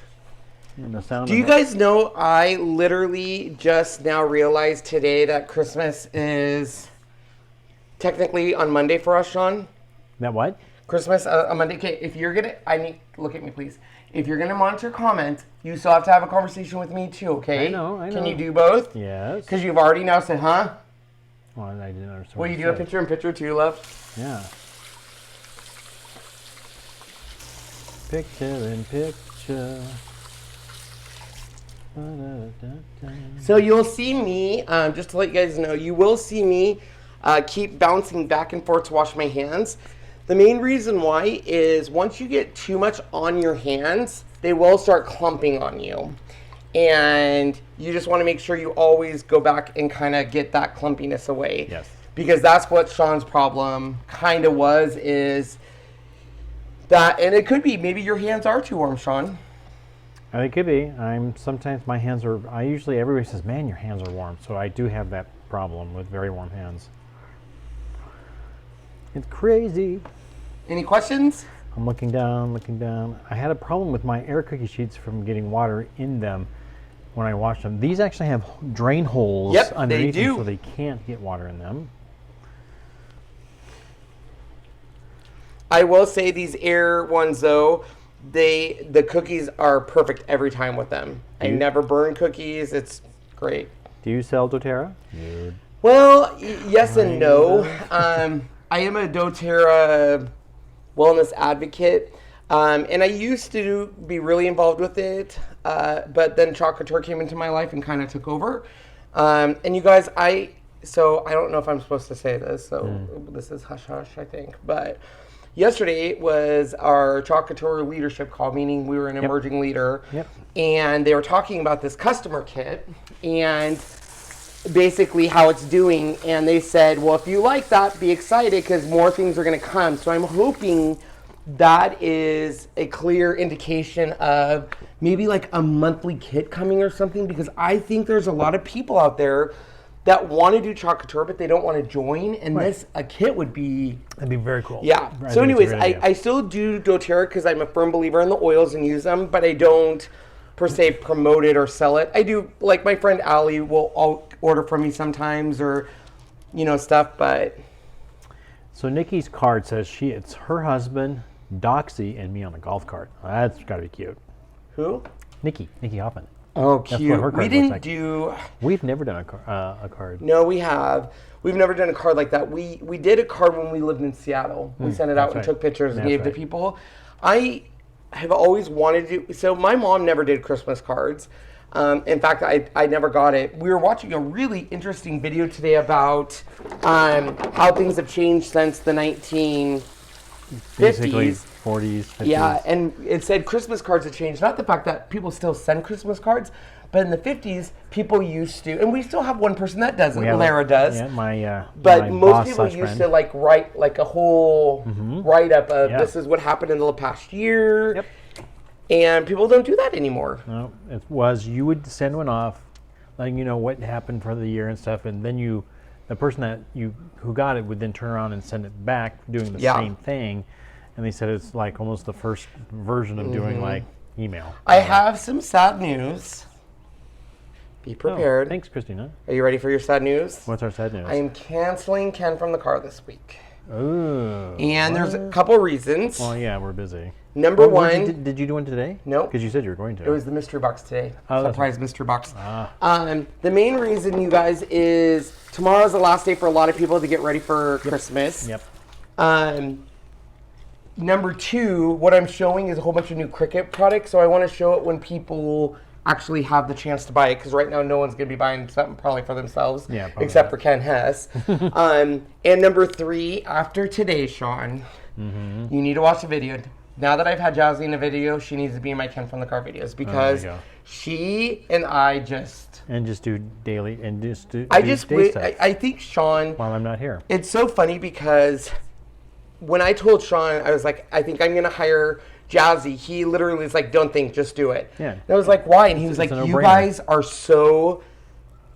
And the sound Do you guys know I literally just now realized today that Christmas is technically on Monday for us, Sean? That what? Christmas on Monday. Okay, if you're gonna, look at me, please. If you're gonna monitor comment, you still have to have a conversation with me too, okay? I know. Can you do both? Yes. Because you've already now said, huh? Well, I didn't understand. Will you do a picture in picture too, love? Yeah. Picture in picture. So you'll see me, just to let you guys know, you will see me keep bouncing back and forth to wash my hands. The main reason why is once you get too much on your hands, they will start clumping on you. And you just want to make sure you always go back and kind of get that clumpiness away. Yes. Because that's what Sean's problem kind of was, is that, and it could be, maybe your hands are too warm, Sean. It could be. Sometimes my hands are, everybody says, man, your hands are warm. So I do have that problem with very warm hands. It's crazy. Any questions? I'm looking down. I had a problem with my air cookie sheets from getting water in them when I washed them. These actually have drain holes underneath them, so they can't get water in them. I will say these air ones though, the cookies are perfect every time with them. I never burn cookies. It's great. Do you sell doTERRA? Well, yes and no. I am a doTERRA wellness advocate, and I used to be really involved with it, but then Chocolate came into my life and kind of took over. And you guys, so I don't know if I'm supposed to say this, so this is hush hush, I think, but yesterday was our Chocolate leadership call, meaning we were an emerging leader, and they were talking about this customer kit and basically how it's doing, and they said, well, if you like that, be excited because more things are going to come. So I'm hoping that is a clear indication of maybe like a monthly kit coming or something, because I think there's a lot of people out there that want to do Chocolate, but they don't want to join, and a kit would be... That'd be very cool. Yeah. So anyways, I still do doTERRA because I'm a firm believer in the oils and use them, but I don't per se promote it or sell it. I do, like my friend Allie will order from me sometimes, or stuff, but so Nikki's card says it's her husband, DIXIE, and me on the golf cart. That's gotta be cute. Who? Nikki Hoffman. Oh, cute. That's what her card we didn't like. We've never done a card. No, we have. We've never done a card like that. We did a card when we lived in Seattle. We sent it out and took pictures and gave to people. I have always wanted to. So my mom never did Christmas cards. In fact, I never got it. We were watching a really interesting video today about how things have changed since the 1950s. Basically 40s, 50s. Yeah, and it said Christmas cards have changed. Not the fact that people still send Christmas cards, but in the 50s, people used to, and we still have one person that doesn't. Lara does. Yeah, but my most people used to write a whole write-up of this is what happened in the past year. Yep. And people don't do that anymore. No, it was, you would send one off, letting you know what happened for the year and stuff, and then the person who got it would then turn around and send it back doing the same thing. And they said it's like almost the first version of doing like email. I have some sad news. Be prepared. Thanks, Christina. Are you ready for your sad news? What's our sad news? I am canceling Ken from the car this week. Oh. And there's a couple reasons. Well, yeah, we're busy. Number one. Did you do one today? No. Because you said you were going to. It was the mystery box today. Surprise mystery box. Ah. The main reason, you guys, is tomorrow's the last day for a lot of people to get ready for Christmas. Yep. Number two, what I'm showing is a whole bunch of new Cricut products, so I want to show it when people actually have the chance to buy it, because right now no one's going to be buying something probably for themselves, except for Ken Hess. And number three, after today, Sean, you need to watch the video. Now that I've had Jazzy in a video, she needs to be in my Ken from the Car videos, because she and I just... And just do daily, and just do I think Sean... While I'm not here. It's so funny because... When I told Sean, I was like, I think I'm going to hire Jazzy. He literally was like, don't think, just do it. Yeah. And I was like, why? And he was like, you guys are so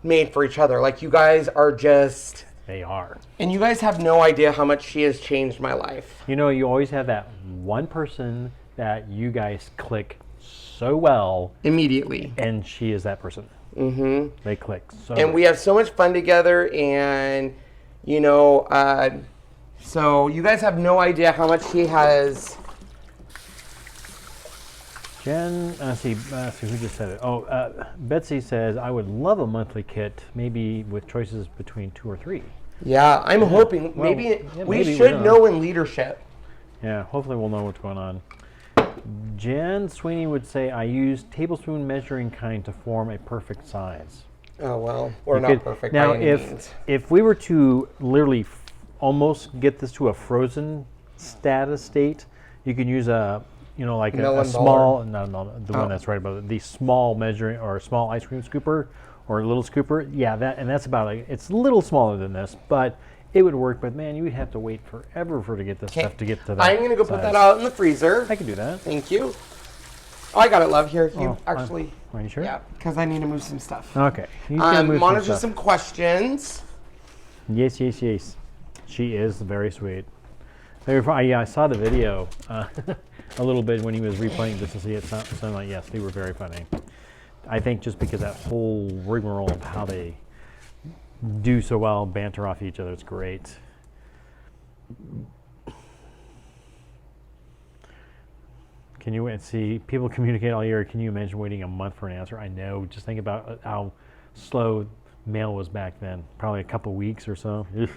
made for each other. Like, you guys are just... They are. And you guys have no idea how much she has changed my life. You know, you always have that one person that you guys click so well. Immediately. And she is that person. Mm-hmm. They click so And we have so much fun together, and, so you guys have no idea how much he has. Jen, see who just said it. Oh, Betsy says, I would love a monthly kit, maybe with choices between 2 or 3. Yeah, I'm hoping. Well, we should know in leadership. Yeah, hopefully we'll know what's going on. Jen Sweeney would say, I use tablespoon measuring kind to form a perfect size. Oh, well, we're not perfect now, by any means. If we were to literally almost get this to a frozen status state, you can use a you know, like a Melon small, no, the one that's right above it, the small measuring or small ice cream scooper or a little scooper. Yeah, that's about like, it's a little smaller than this, but it would work. But man, you would have to wait forever to get this stuff to get to that. I'm gonna go put that out in the freezer. I can do that. Thank you. Oh, I got it, love. Here, you actually. Are you sure? Yeah, because I need to move some stuff. Okay. Monitor some questions. Yes. She is very sweet. Yeah, I saw the video a little bit when he was replaying just to see it sound like, yes, they were very funny. I think just because that whole rigmarole of how they do so well, banter off each other, it's great. Can you see people communicate all year? Can you imagine waiting a month for an answer? I know. Just think about how slow mail was back then. Probably a couple weeks or so. Ugh.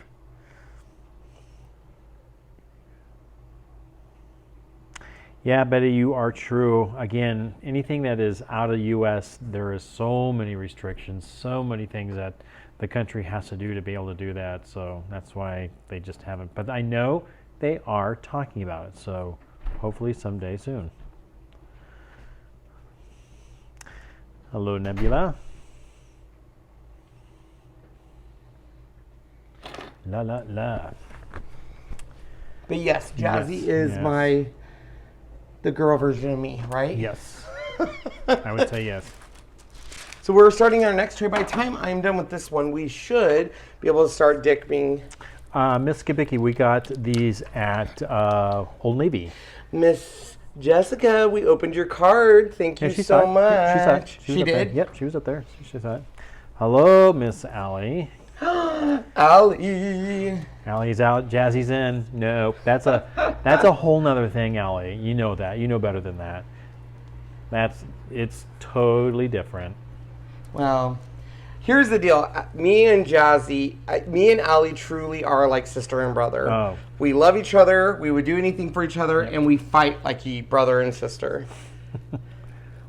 Yeah, Betty, you are true. Again, anything that is out of the U.S., there is so many restrictions, so many things that the country has to do to be able to do that. So that's why they just haven't. But I know they are talking about it. So hopefully someday soon. Hello, Nebula. La la la. But yes, Jazzy is the girl version of me, right? Yes. I would say yes. So we're starting our next tray. By the time I'm done with this one, we should be able to start dipping. Miss Skibicki, we got these at Old Navy. Miss Jessica, we opened your card. Thank you so much. She did? Yep, she was up there. She saw it. Hello, Miss Allie. Allie. Allie's out, Jazzy's in. Nope, that's a whole nother thing, Allie. You know that. You know better than that. It's totally different. Well, here's the deal. Me and Allie truly are like sister and brother. Oh. We love each other. We would do anything for each other, and we fight like brother and sister.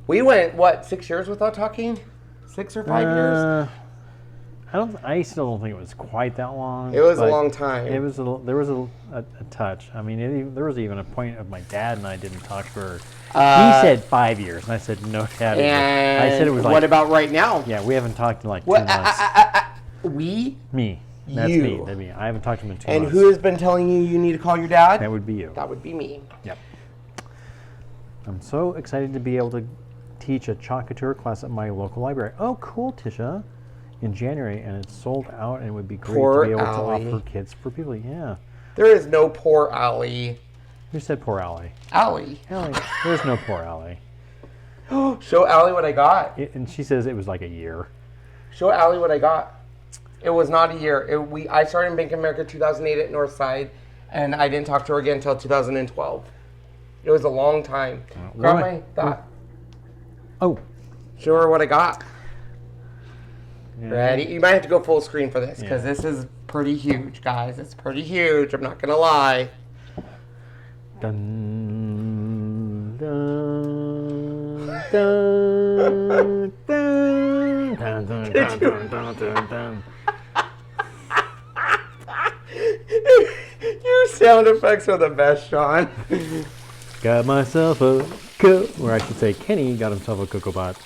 We went 6 years without talking? 6 or 5 years? I still don't think it was quite that long. It was a long time. There was a touch. I mean, there was even a point of my dad and I didn't talk for. He said 5 years, and I said no, Dad. And I said it was like. What about right now? Yeah, we haven't talked in like 2 months. We? Me. That's you. me. I haven't talked to him in 2 And months. who has been telling you need to call your dad? That would be you. That would be me. Yep. I'm so excited to be able to teach a chalk couture class at my local library. Oh, cool, Tisha. In January, and it's sold out, and it would be great to be able to offer kits for people. Yeah. There is no poor Allie. Who said poor Allie? Allie. There's no poor Allie. Show Allie what I got. And she says it was like a year. Show Allie what I got. It was not a year. I started in Bank of America 2008 at Northside, and I didn't talk to her again until 2012. It was a long time. Grab my thought. Oh. Show her what I got. Yeah. Ready? You might have to go full screen for this because this is pretty huge, guys. It's pretty huge. I'm not gonna lie. Dun, dun, dun, dun, dun, dun, dun, dun, dun, dun. Your sound effects are the best, Sean. Got myself or I should say, Kenny got himself a Cocoa Pot.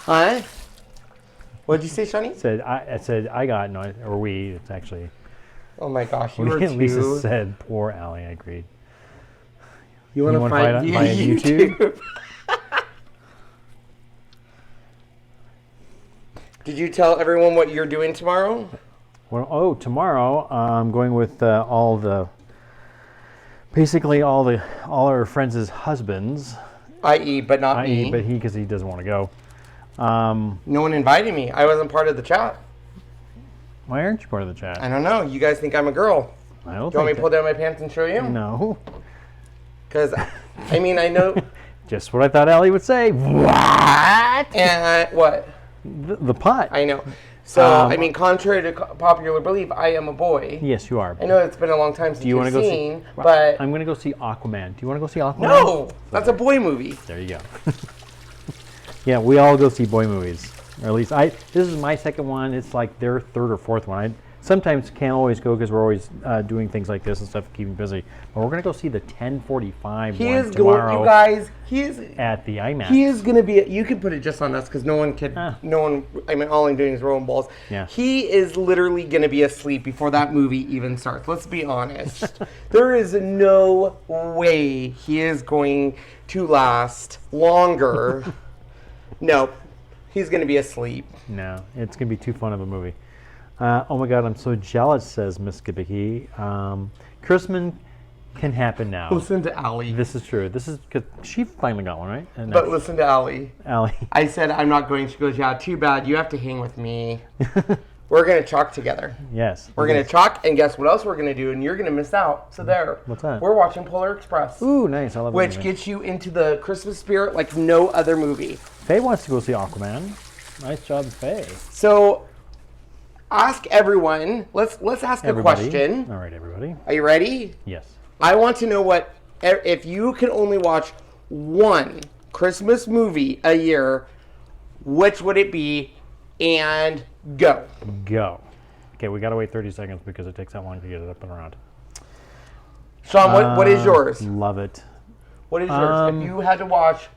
Huh? What did you say, Shawnee? It's actually. Oh my gosh, you were too. Lisa said, poor Allie, I agreed. You want to fight via YouTube? Did you tell everyone what you're doing tomorrow? Well, tomorrow I'm going with all our friends' husbands. I.e., but not me. But because he doesn't want to go. No one invited me. I wasn't part of the chat. Why aren't you part of the chat? I don't know. You guys think I'm a girl. I don't. Do you want me to pull down my pants and show you? No. Because, I know. Just what I thought Allie would say. What? And what? The pot. I know. So, contrary to popular belief, I am a boy. Yes, you are. I know it's been a long time since you've seen, but... I'm going to go see Aquaman. Do you want to go see Aquaman? No! That's a boy movie. There you go. Yeah, we all go see boy movies. Or at least this is my second one. It's like their third or fourth one. sometimes can't always go because we're always doing things like this and stuff, keeping busy. But we're gonna go see the 10:45 one tomorrow. You guys, he is at the IMAX. He is gonna be. You can put it just on us because no one could. No one. I mean, all I'm doing is rolling balls. Yeah. He is literally gonna be asleep before that movie even starts. Let's be honest. There is no way he is going to last longer. No, he's gonna be asleep. No, it's going to be too fun of a movie. Oh my God, I'm so jealous, says Miss Gibicki. Christmas can happen now. Listen to Allie. This is true. This is because she finally got one, right? And but listen to Allie. Allie. I said, I'm not going. She goes, yeah, too bad. You have to hang with me. We're going to chalk together. Yes. We're going to chalk, and guess what else we're going to do? And you're going to miss out. So there. What's that? We're watching Polar Express. Ooh, nice. I love it. Which gets you into the Christmas spirit like no other movie. Faye wants to go see Aquaman. Nice job, Faye. So, ask everyone. Let's ask Everybody. a question. All right, everybody. Are you ready? Yes. I want to know what, if you could only watch one Christmas movie a year, which would it be? And go. Go. Okay, we got to wait 30 seconds because it takes that long to get it up and around. Sean, what is yours? Love it. What is yours? If you had to watch,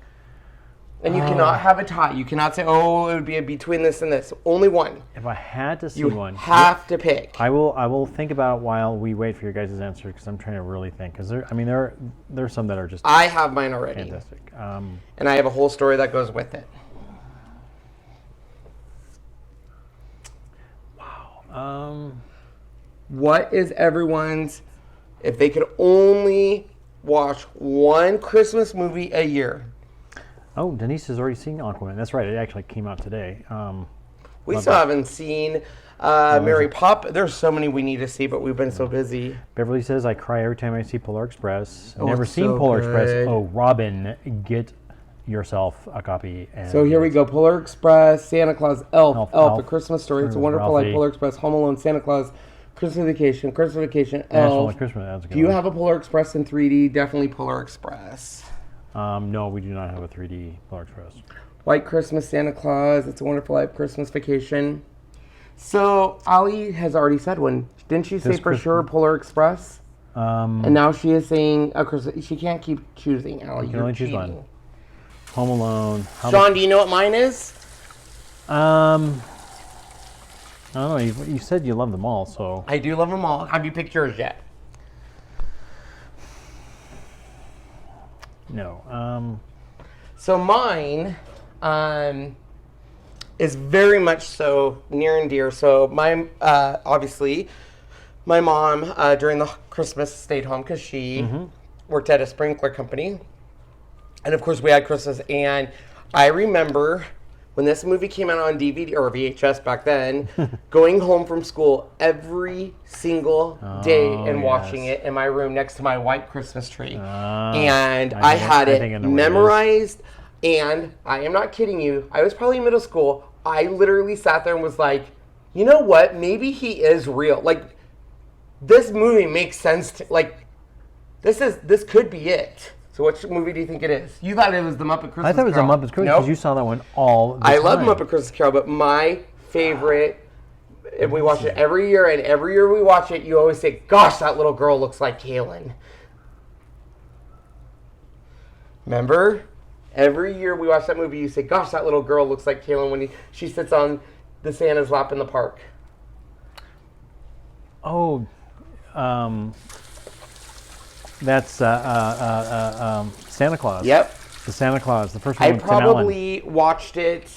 and you cannot have a tie, you cannot say, oh, it would be between this and this. Only one. If I had to see You one, have to pick. I will think about it while we wait for your guys' answer because I'm trying to really think. Because there's some that are just I have mine already. fantastic. And I have a whole story that goes with it. What is everyone's, if they could only watch one Christmas movie a year? Oh, Denise has already seen Aquaman. That's right. It actually came out today. We still haven't seen Mary Poppins. There's so many we need to see, but we've been so busy. Beverly says, I cry every time I see Polar Express. Oh, Never it's seen so Polar good. Express. Oh, Robin, get yourself a copy. And So here we go. Polar Express, Santa Claus, Elf, A Christmas Story, It's a Wonderful Life, Ralphie. Polar Express, Home Alone, Santa Claus, Christmas Vacation, National Elf. Christmas. That's a good Do you one. have a Polar Express in 3D? Definitely Polar Express. No, we do not have a 3D Polar Express. White Christmas, Santa Claus, It's a Wonderful Life, Christmas Vacation. So Ali has already said one. Didn't she say for sure Polar Express? And now she is saying a Christmas. She can't keep choosing, Ali. You can only choose one. Home Alone. Sean, do you know what mine is? I don't know. You said you love them all, so. I do love them all. Have you picked yours yet? No. So mine is very much so near and dear. So my obviously my mom during the Christmas stayed home because she worked at a sprinkler company, and of course we had Christmas. And I remember when this movie came out on DVD or VHS back then, going home from school every single day and watching it in my room next to my white Christmas tree. And I had it memorized, and I am not kidding you, I was probably in middle school. I literally sat there and was like, you know what? Maybe he is real. Like, this movie makes sense to, like, this could be it. So which movie do you think it is? You thought it was The Muppet Christmas Carol. I thought it was The Muppet Christmas because you saw that one all the time. I love Muppet Christmas Carol, but my favorite, and we watch it every year, and every year we watch it, you always say, gosh, that little girl looks like Kaylin. Remember? Every year we watch that movie, you say, gosh, that little girl looks like Kaylin when she sits on the Santa's lap in the park. Oh, that's Santa Claus. Yep. The Santa Claus, the first one I with Tim Allen. probably watched it,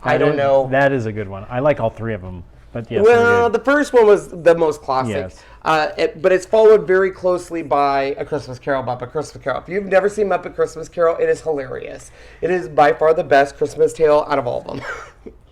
I don't know. That is a good one. I like all three of them. But yes, well, the first one was the most classic. Yes. But it's followed very closely by A Christmas Carol, Muppet Christmas Carol. If you've never seen Muppet Christmas Carol, it is hilarious. It is by far the best Christmas tale out of all of them.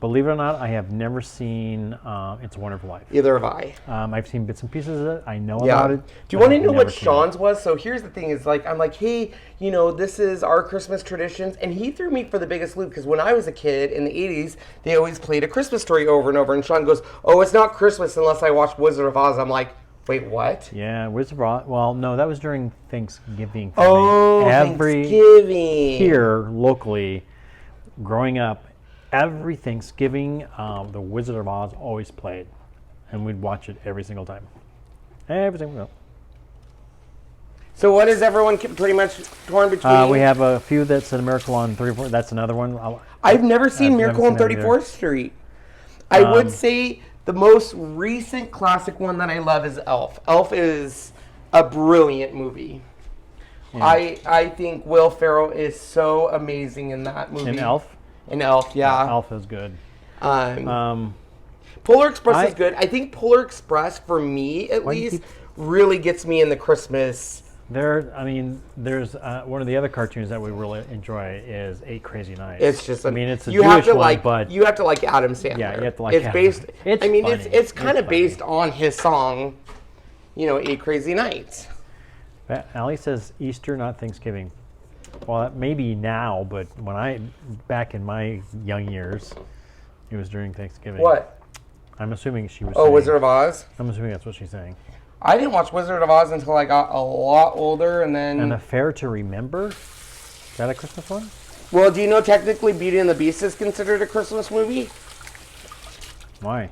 Believe it or not, I have never seen It's a Wonderful Life. Either have I. I've seen bits and pieces of it. I know about it. Do you want to know what Sean's was? So here's the thing: is like I'm like, hey, you know, this is our Christmas traditions, and he threw me for the biggest loop because when I was a kid in the '80s, they always played A Christmas Story over and over, and Sean goes, "Oh, it's not Christmas unless I watch Wizard of Oz." I'm like, wait, what? Yeah, Wizard of Oz. Well, no, that was during Thanksgiving. Oh, Thanksgiving. Here locally, growing up, every Thanksgiving, the Wizard of Oz always played. and we'd watch it every single time. Every single time. So what is everyone pretty much torn between? We have a few that said Miracle on 34th. That's another one. I've never seen Miracle on 34th Street. I would say the most recent classic one that I love is Elf. Elf is a brilliant movie. Yeah. I think Will Ferrell is so amazing in that movie. In Elf? In Elf, yeah. Elf is good. Polar Express is good. I think Polar Express, for me at least, really gets me in the Christmas. There's one of the other cartoons that we really enjoy is 8 Crazy Nights. It's just, it's a Jewish one, but you have to like Adam Sandler. Yeah, you have to like. It's Adam. based. It's it's kind of based on his song, 8 Crazy Nights. Allie says Easter, not Thanksgiving. Well, maybe now, but back in my young years, it was during Thanksgiving. What? I'm assuming she was. Oh, Wizard of Oz. I'm assuming that's what she's saying. I didn't watch Wizard of Oz until I got a lot older, and then. And A Fair to Remember. Is that a Christmas one? Well, do you know technically Beauty and the Beast is considered a Christmas movie? Why?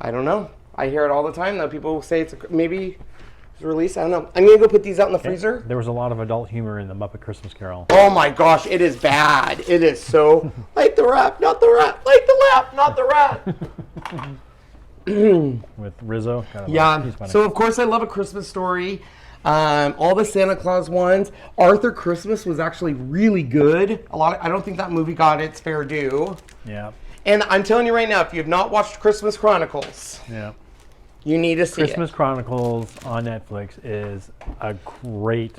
I don't know. I hear it all the time though. People say it's maybe it's released. I don't know. I'm gonna go put these out in the freezer. There was a lot of adult humor in the Muppet Christmas Carol. Oh my gosh, it is bad. It is so like the rat, not the rat, like the lap, not the rat. With Rizzo. Yeah. So of course I love A Christmas Story. All the Santa Claus ones. Arthur Christmas was actually really good. I don't think that movie got its fair due. Yeah. And I'm telling you right now, if you have not watched Christmas Chronicles, you need to see Christmas Chronicles on Netflix is a great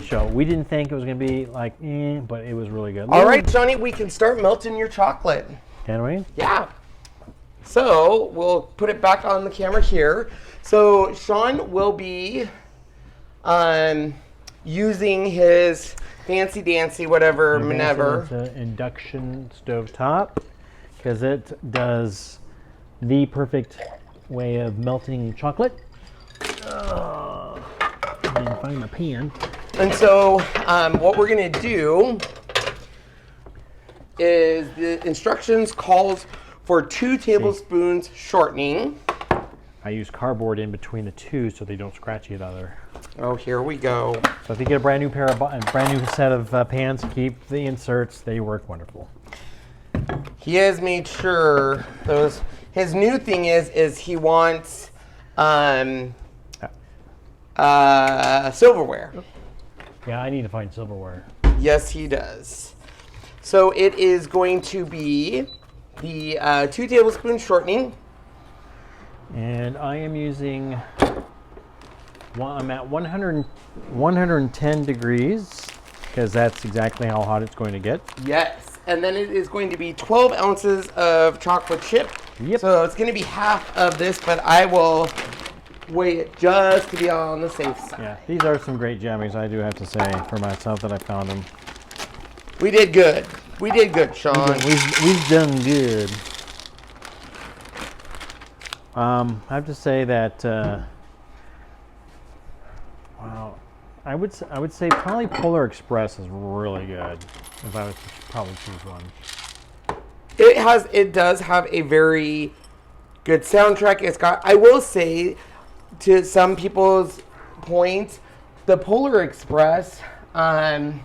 show. We didn't think it was going to be like, but it was really good. All right, Johnny, we can start melting your chocolate. Can we? Yeah. So we'll put it back on the camera here. So Sean will be using his fancy dancy whatever whenever. It's an induction stove top because it does the perfect way of melting chocolate. I didn't find my pan. And so what we're going to do is the instructions calls for 2 tablespoons shortening. I use cardboard in between the two so they don't scratch each other. Oh, here we go. So if you get a brand new set of pans, keep the inserts. They work wonderful. He has made sure those. His new thing is he wants silverware. Yeah, I need to find silverware. Yes, he does. So it is going to be the 2 tablespoons shortening. And I am using, I'm at 110 degrees because that's exactly how hot it's going to get. Yes, and then it is going to be 12 ounces of chocolate chip. Yep. So it's going to be half of this, but I will weigh it just to be on the safe side. Yeah, these are some great jammies, I do have to say, for myself that I found them. We did good. We did good, Sean. We've done good. I have to say that, wow, I would say probably Polar Express is really good if I was to probably choose one. It does have a very good soundtrack. It's got, I will say, to some people's points, the Polar Express can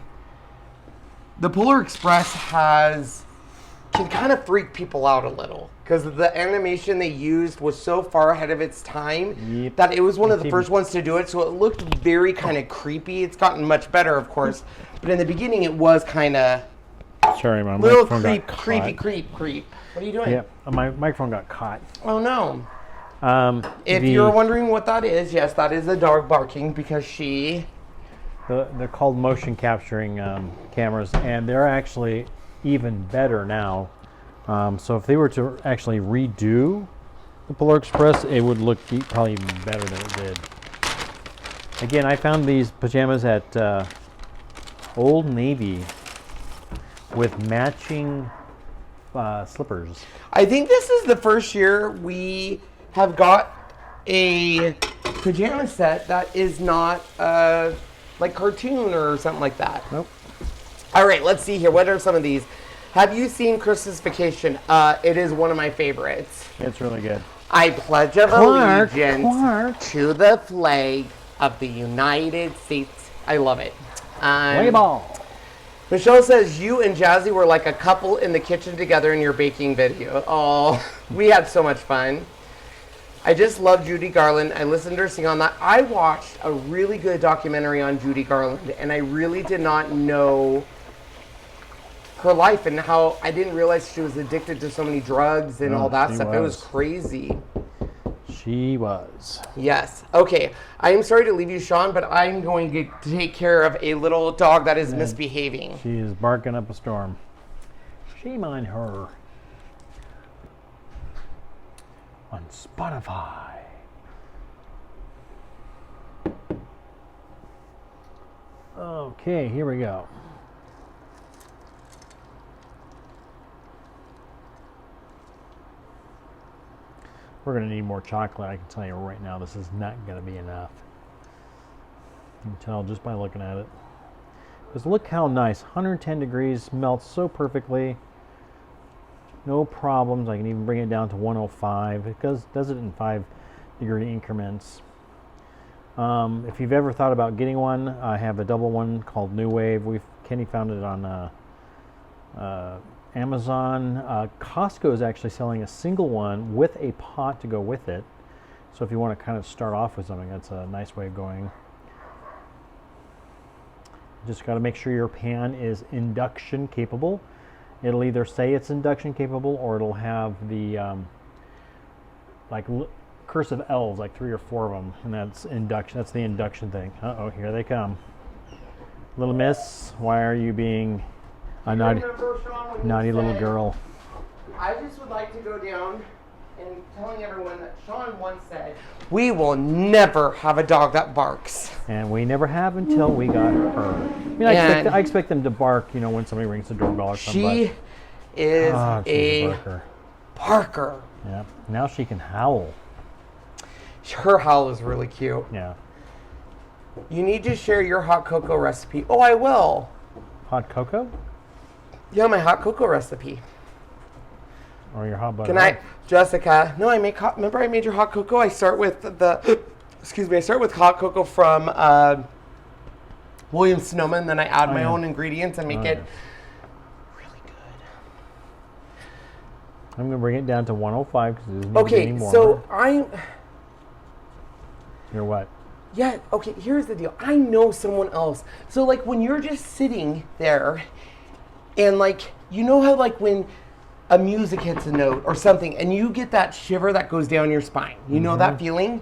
kind of freak people out a little because the animation they used was so far ahead of its time that it was one of the first ones to do it, so it looked very kind of creepy. It's gotten much better, of course, but in the beginning it was kind of my little microphone creep. What are you doing? Yep, my microphone got caught. Oh no. If you're wondering what that is, yes, that is a dog barking because they're called motion capturing cameras, and they're actually even better now. So if they were to actually redo the Polar Express, it would look probably even better than it did. Again, I found these pajamas at Old Navy with matching slippers. I think this is the first year we have got a pajama set that is not like cartoon or something like that. Nope. All right, let's see here. What are some of these? Have you seen Christmas Vacation? It is one of my favorites. It's really good. I pledge of allegiance to the flag of the United States. I love it. Play ball. Michelle says you and Jazzy were like a couple in the kitchen together in your baking video. Oh, we had so much fun. I just love Judy Garland. I listened to her sing on that. I watched a really good documentary on Judy Garland, and I really did not know her life and how I didn't realize she was addicted to so many drugs and all that stuff. It was crazy. She was. Yes. Okay. I am sorry to leave you, Sean, but I'm going to take care of a little dog that is misbehaving. She is barking up a storm. Shame on her. On Spotify. Okay, here we go. We're going to need more chocolate. I can tell you right now, this is not going to be enough. You can tell just by looking at it. Because look how nice. 110 degrees, melts so perfectly. No problems. I can even bring it down to 105. It does it in 5-degree increments. If you've ever thought about getting one, I have a double one called New Wave. Kenny found it on Amazon. Costco is actually selling a single one with a pot to go with it. So if you want to kind of start off with something, that's a nice way of going. Just got to make sure your pan is induction capable. It'll either say it's induction capable or it'll have the like cursive L's, like 3 or 4 of them, and that's induction. That's the induction thing. Uh-oh, here they come. Little miss, why are you being a naughty little girl? I just would like to go down and telling everyone that Sean once said, we will never have a dog that barks. And we never have until we got her. I mean, I expect them to bark, you know, when somebody rings the doorbell or something. She is a barker. Yeah, now she can howl. Her howl is really cute. Yeah. You need to share your hot cocoa recipe. Oh, I will. Hot cocoa? Yeah, my hot cocoa recipe. Or your hot butter? Can I, Jessica? No, I make hot. Remember, I made your hot cocoa. I start with the. Excuse me. I start with hot cocoa from Williams Sonoma, then I add my own ingredients and make it really good. I'm gonna bring it down to 105 because there's okay. Anymore. So I'm. You're what? Yeah. Okay. Here's the deal. I know someone else. So like when you're just sitting there, and like you know how like when a music hits a note or something and you get that shiver that goes down your spine. You know that feeling?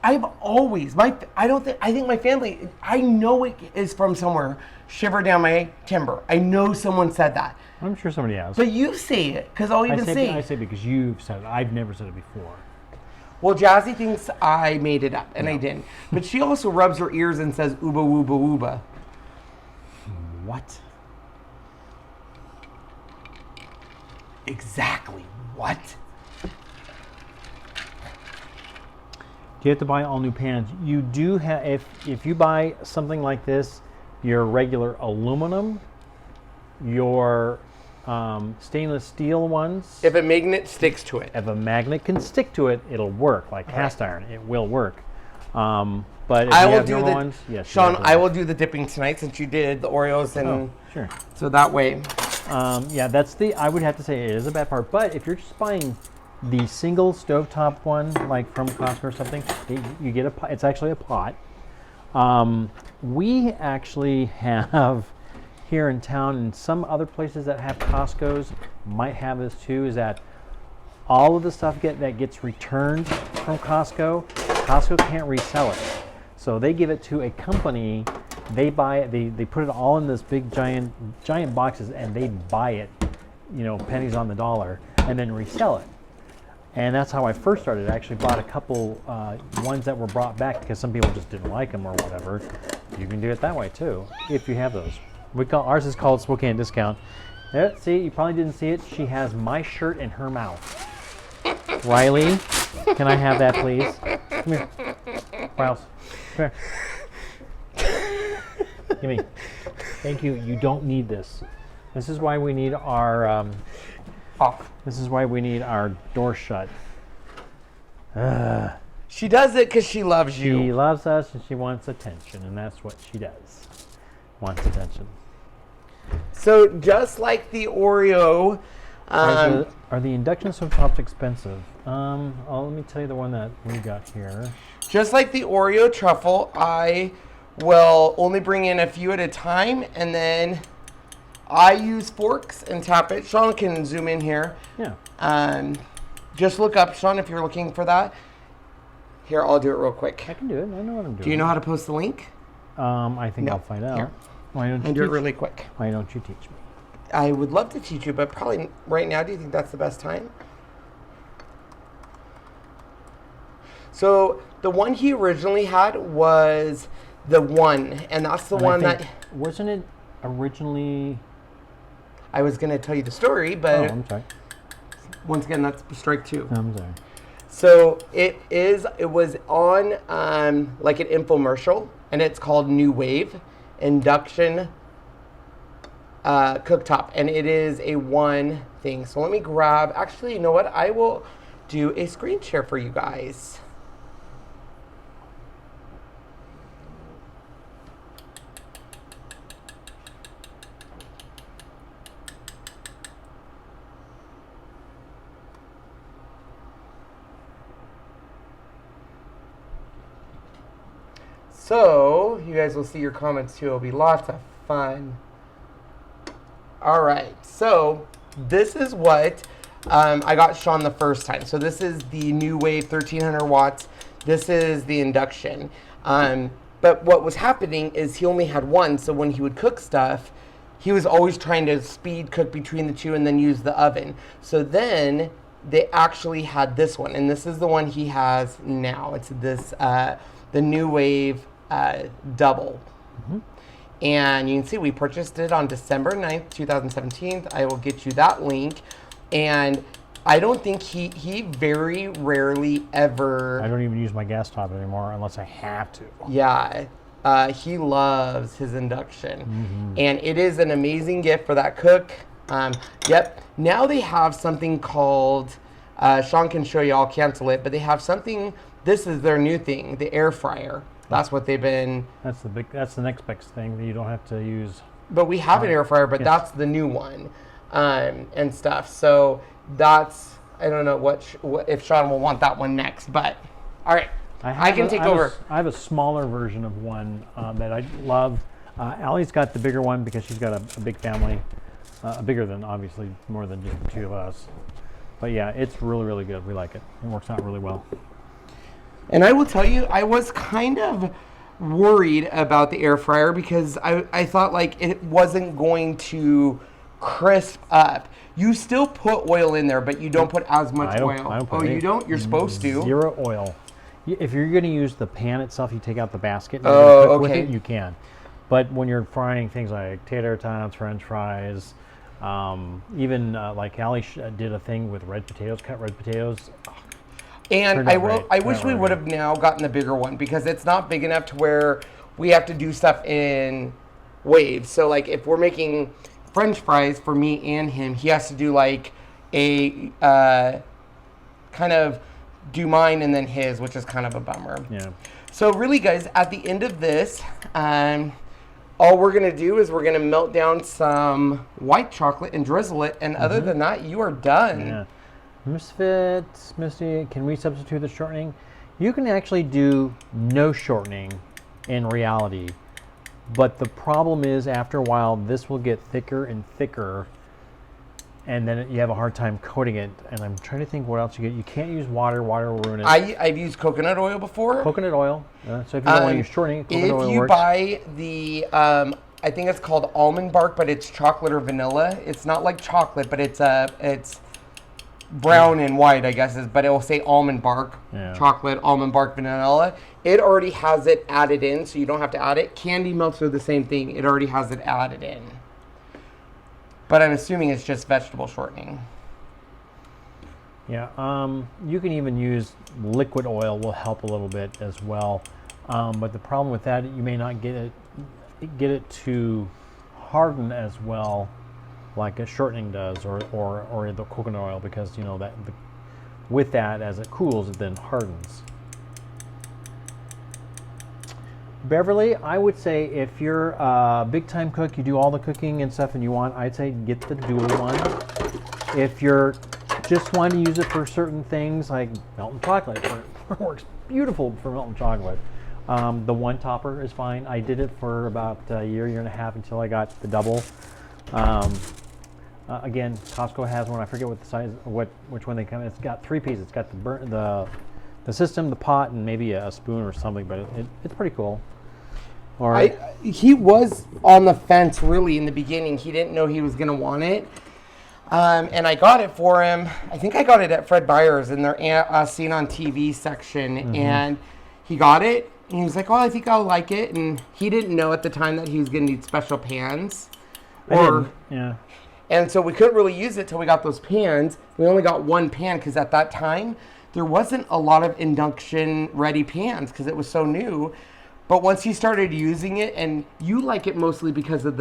I've always, I think my family, I know it is from somewhere, shiver down my timber. I know someone said that. I'm sure somebody has. But you say it, because I'll even say I say because you've said it. I've never said it before. Well, Jazzy thinks I made it up, and I didn't. But she also rubs her ears and says, ooba, wooba, wooba. What? Exactly what? Do you have to buy all new pans? You do have, if you buy something like this, your regular aluminum, your stainless steel ones. If a magnet sticks to it. If a magnet can stick to it, it'll work. Like cast iron, it will work. But if you have normal ones, yes. Sean, I will do the dipping tonight since you did the Oreos, and sure. So that way. Yeah, that's I would have to say it is a bad part. But if you're just buying the single stovetop one, like from Costco or something, you get it's actually a pot. We actually have here in town, and some other places that have Costco's might have this too, is that all of the stuff that gets returned from Costco can't resell it. So they give it to a company, they buy it, they put it all in this big giant boxes, and they buy it, you know, pennies on the dollar, and then resell it. And that's how I first started. I actually bought a couple ones that were brought back because some people just didn't like them or whatever. You can do it that way too, if you have those. Ours is called Spokane Discount. Yeah, see, you probably didn't see it. She has my shirt in her mouth. Riley, can I have that, please? Come here. Miles, come here. Give me. Thank you. You don't need this. This is why we need our off. This is why we need our door shut. She does it because she loves you. She loves us and she wants attention, and that's what she does. Wants attention. So just like the Oreo, are the induction stovetops expensive? Let me tell you the one that we got here. Just like the Oreo truffle, I will only bring in a few at a time, and then I use forks and tap it. Sean can zoom in here. Yeah. Just look up, Sean, if you're looking for that. Here, I'll do it real quick. I can do it. I know what I'm doing. Do you know how to post the link? I think I'll find out. Here. Why don't you do it really quick. Why don't you teach me? I would love to teach you, but probably right now, do you think that's the best time? So the one he originally had was the 1, and that's the one that... Wasn't it originally... I was going to tell you the story, but... Oh, I'm sorry. Once again, that's strike 2. I'm sorry. So it was on like an infomercial, and it's called New Wave Induction Cooktop, and it is a 1 thing. So let me grab, actually, you know what? I will do a screen share for you guys. So, you guys will see your comments too. It'll be lots of fun. All right, so this is what I got Sean the first time. So this is the New Wave 1300 watts. This is the induction. But what was happening is he only had 1, so when he would cook stuff, he was always trying to speed cook between the 2 and then use the oven. So then they actually had this one, and this is the one he has now. It's this, the New Wave double. Mm-hmm. And you can see we purchased it on December 9th, 2017. I will get you that link. And I don't think he very rarely ever... I don't even use my gas top anymore unless I have to. Yeah. He loves his induction. Mm-hmm. And it is an amazing gift for that cook. Yep. Now they have something called... Sean can show you, I'll cancel it. But they have something... This is their new thing, the air fryer. That's what they've been... That's the next best thing that you don't have to use. But we have an air fryer, but that's the new one and stuff. So that's... I don't know what if Sean will want that one next, but... All right, I can take over. I have a smaller version of one that I love. Allie's got the bigger one because she's got a big family. Bigger than, obviously, more than just the 2 of us. But yeah, it's really, really good. We like it. It works out really well. And I will tell you, I was kind of worried about the air fryer because I thought like it wasn't going to crisp up. You still put oil in there, but you don't put as much oil. I don't put you don't? You're supposed to. 0 oil. If you're going to use the pan itself, you take out the basket. Oh, with it, you can. But when you're frying things like tater tots, French fries, even like Allie did a thing with red potatoes, cut red potatoes. And I wish we would have now gotten the bigger one because it's not big enough to where we have to do stuff in waves. So like if we're making French fries for me and him, he has to do like a kind of do mine and then his, which is kind of a bummer. Yeah. So really, guys, at the end of this, all we're gonna do is we're gonna melt down some white chocolate and drizzle it, and other than that, you are done. Yeah. Misty, can we substitute the shortening? You can actually do no shortening in reality, but the problem is after a while this will get thicker and thicker, and then you have a hard time coating it. And I'm trying to think what else you get. You can't use water. Water will ruin it. I've used coconut oil before. Coconut oil. So if you don't want to use shortening, coconut oil works. If you buy the, I think it's called almond bark, but it's chocolate or vanilla. It's not like chocolate, but it's brown and white, I guess, but it will say almond bark, chocolate, almond bark, vanilla. It already has it added in, so you don't have to add it. Candy melts are the same thing. It already has it added in. But I'm assuming it's just vegetable shortening. Yeah, you can even use liquid oil will help a little bit as well. But the problem with that, you may not get it to harden as well like a shortening does, or the coconut oil, because you know that with that, as it cools, it then hardens. Beverly, I would say if you're a big time cook, you do all the cooking and stuff and you want, I'd say get the dual one. If you're just wanting to use it for certain things like melting chocolate, it works beautiful for melting chocolate. The one topper is fine. I did it for about a year and a half until I got the double. Again, Costco has one. I forget what the size, which one they come in. It's got 3 pieces. It's got the system, the pot, and maybe a spoon or something. But it's pretty cool. He was on the fence really in the beginning. He didn't know he was gonna want it. And I got it for him. I think I got it at Fred Meyer's in their Seen on TV section. And he got it. And he was like, oh, I think I'll like it. And he didn't know at the time that he was going to need special pans. Yeah. And so we couldn't really use it till we got those pans. We only got one pan because at that time, there wasn't a lot of induction-ready pans because it was so new. But once he started using it, and you like it mostly because of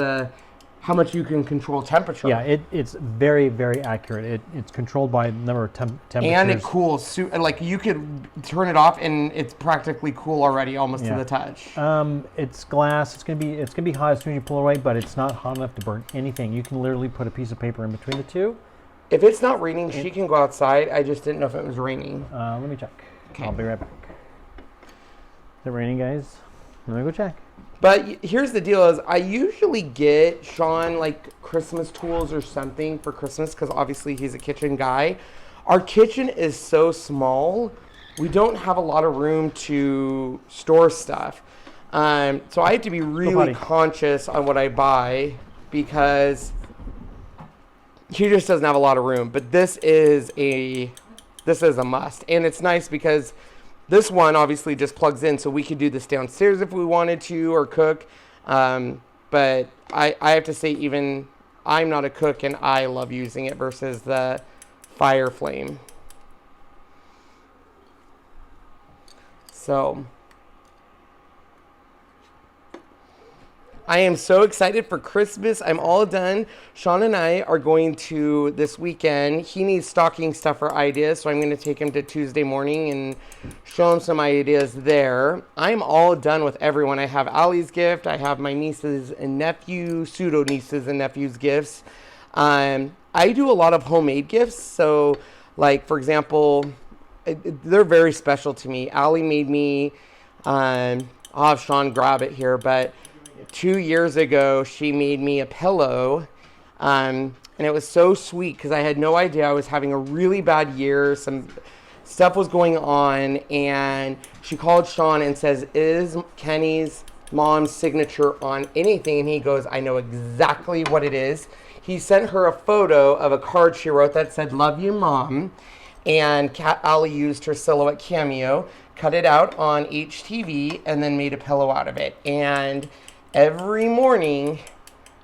how much you can control temperature. Yeah, it's very, very accurate. It's controlled by number of temperatures. And it cools. Like you could turn it off and it's practically cool already, almost to the touch. It's glass. It's gonna be hot as soon as you pull it away, but it's not hot enough to burn anything. You can literally put a piece of paper in between the two. If it's not raining, she can go outside. I just didn't know if it was raining. Let me check. Okay. I'll be right back. Is it raining, guys? Let me go check. But here's the deal is I usually get Sean like Christmas tools or something for Christmas because obviously he's a kitchen guy. Our kitchen is so small. We don't have a lot of room to store stuff. So I have to be really conscious on what I buy because he just doesn't have a lot of room. But this is a must. And it's nice because this one obviously just plugs in, so we could do this downstairs if we wanted to or cook. But I have to say, even I'm not a cook and I love using it versus the fire flame. So I am so excited for Christmas. I'm all done. Sean and I are going to this weekend. He needs stocking stuffer ideas, so I'm going to take him to Tuesday morning and show him some ideas there. I'm all done with everyone. I have Allie's gift. I have my nieces and nephews, pseudo nieces and nephews gifts. I do a lot of homemade gifts. So, like for example, they're very special to me. Allie made me. I'll have Sean grab it here, but 2 years ago, she made me a pillow, and it was so sweet because I had no idea I was having a really bad year. Some stuff was going on, and she called Sean and says, is Kenny's mom's signature on anything? And he goes, I know exactly what it is. He sent her a photo of a card she wrote that said, love you, Mom. And Allie used her silhouette cameo, cut it out on HTV, and then made a pillow out of it. And every morning,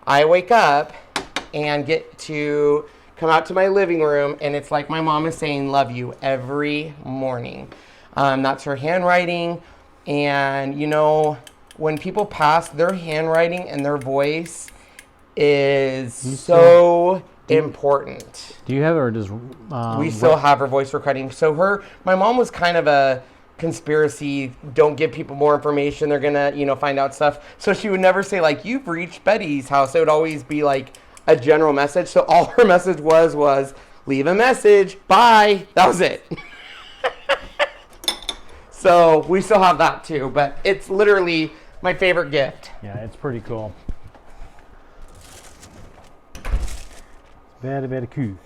I wake up and get to come out to my living room, and it's like my mom is saying, love you, every morning. That's her handwriting, and you know, when people pass, their handwriting and their voice is so important. Do you have, or does... we still have her voice recording. So my mom was kind of a conspiracy, don't give people more information, they're gonna find out stuff. So she would never say like, you've reached Betty's house. It would always be like a general message. So all her message was leave a message, bye. That was it. So we still have that too, but it's literally my favorite gift. Yeah, it's pretty cool. Very, very cool.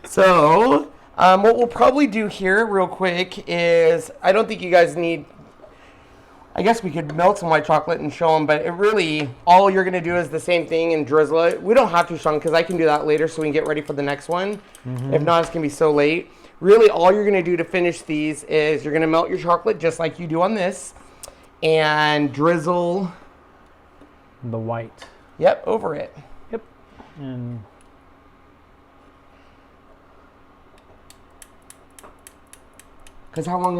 So, what we'll probably do here real quick is, I don't think you guys need, I guess we could melt some white chocolate and show them, but it really, all you're going to do is the same thing and drizzle it. We don't have to, Sean, because I can do that later so we can get ready for the next one. If not, it's going to be so late. Really, all you're going to do to finish these is you're going to melt your chocolate just like you do on this and drizzle the white. Yep, over it. Yep. And Because how long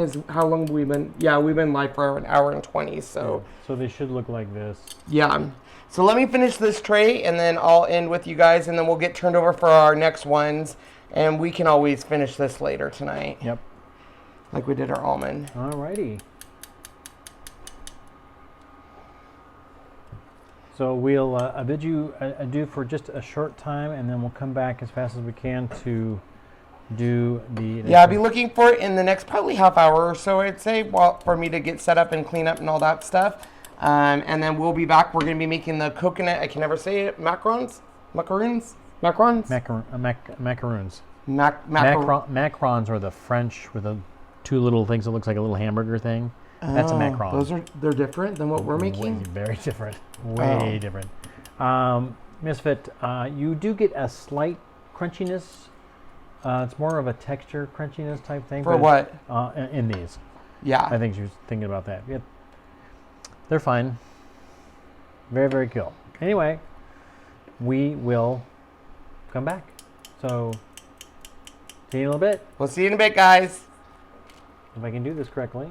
have we been? Yeah, we've been live for an hour and 20. So. So they should look like this. Yeah. So let me finish this tray, and then I'll end with you guys, and then we'll get turned over for our next ones, and we can always finish this later tonight. Yep. Like we did our almond. Alrighty. So we'll bid you adieu for just a short time, and then we'll come back as fast as we can to do the... Yeah, I'll be looking for it in the next probably half hour or so, I'd say, well, for me to get set up and clean up and all that stuff. And then we'll be back. We're going to be making the coconut, I can never say it, macarons? Macaroons? Macarons? Macaroons. Macarons are the French with the two little things that looks like a little hamburger thing. That's a macaron. They're different than what we're making? Very different. Way different. Misfit, you do get a slight crunchiness. It's more of a texture crunchiness type thing. For what? In these. Yeah. I think she was thinking about that. Yeah. They're fine. Very, very cool. Anyway, we will come back. So, see you in a little bit. We'll see you in a bit, guys. If I can do this correctly.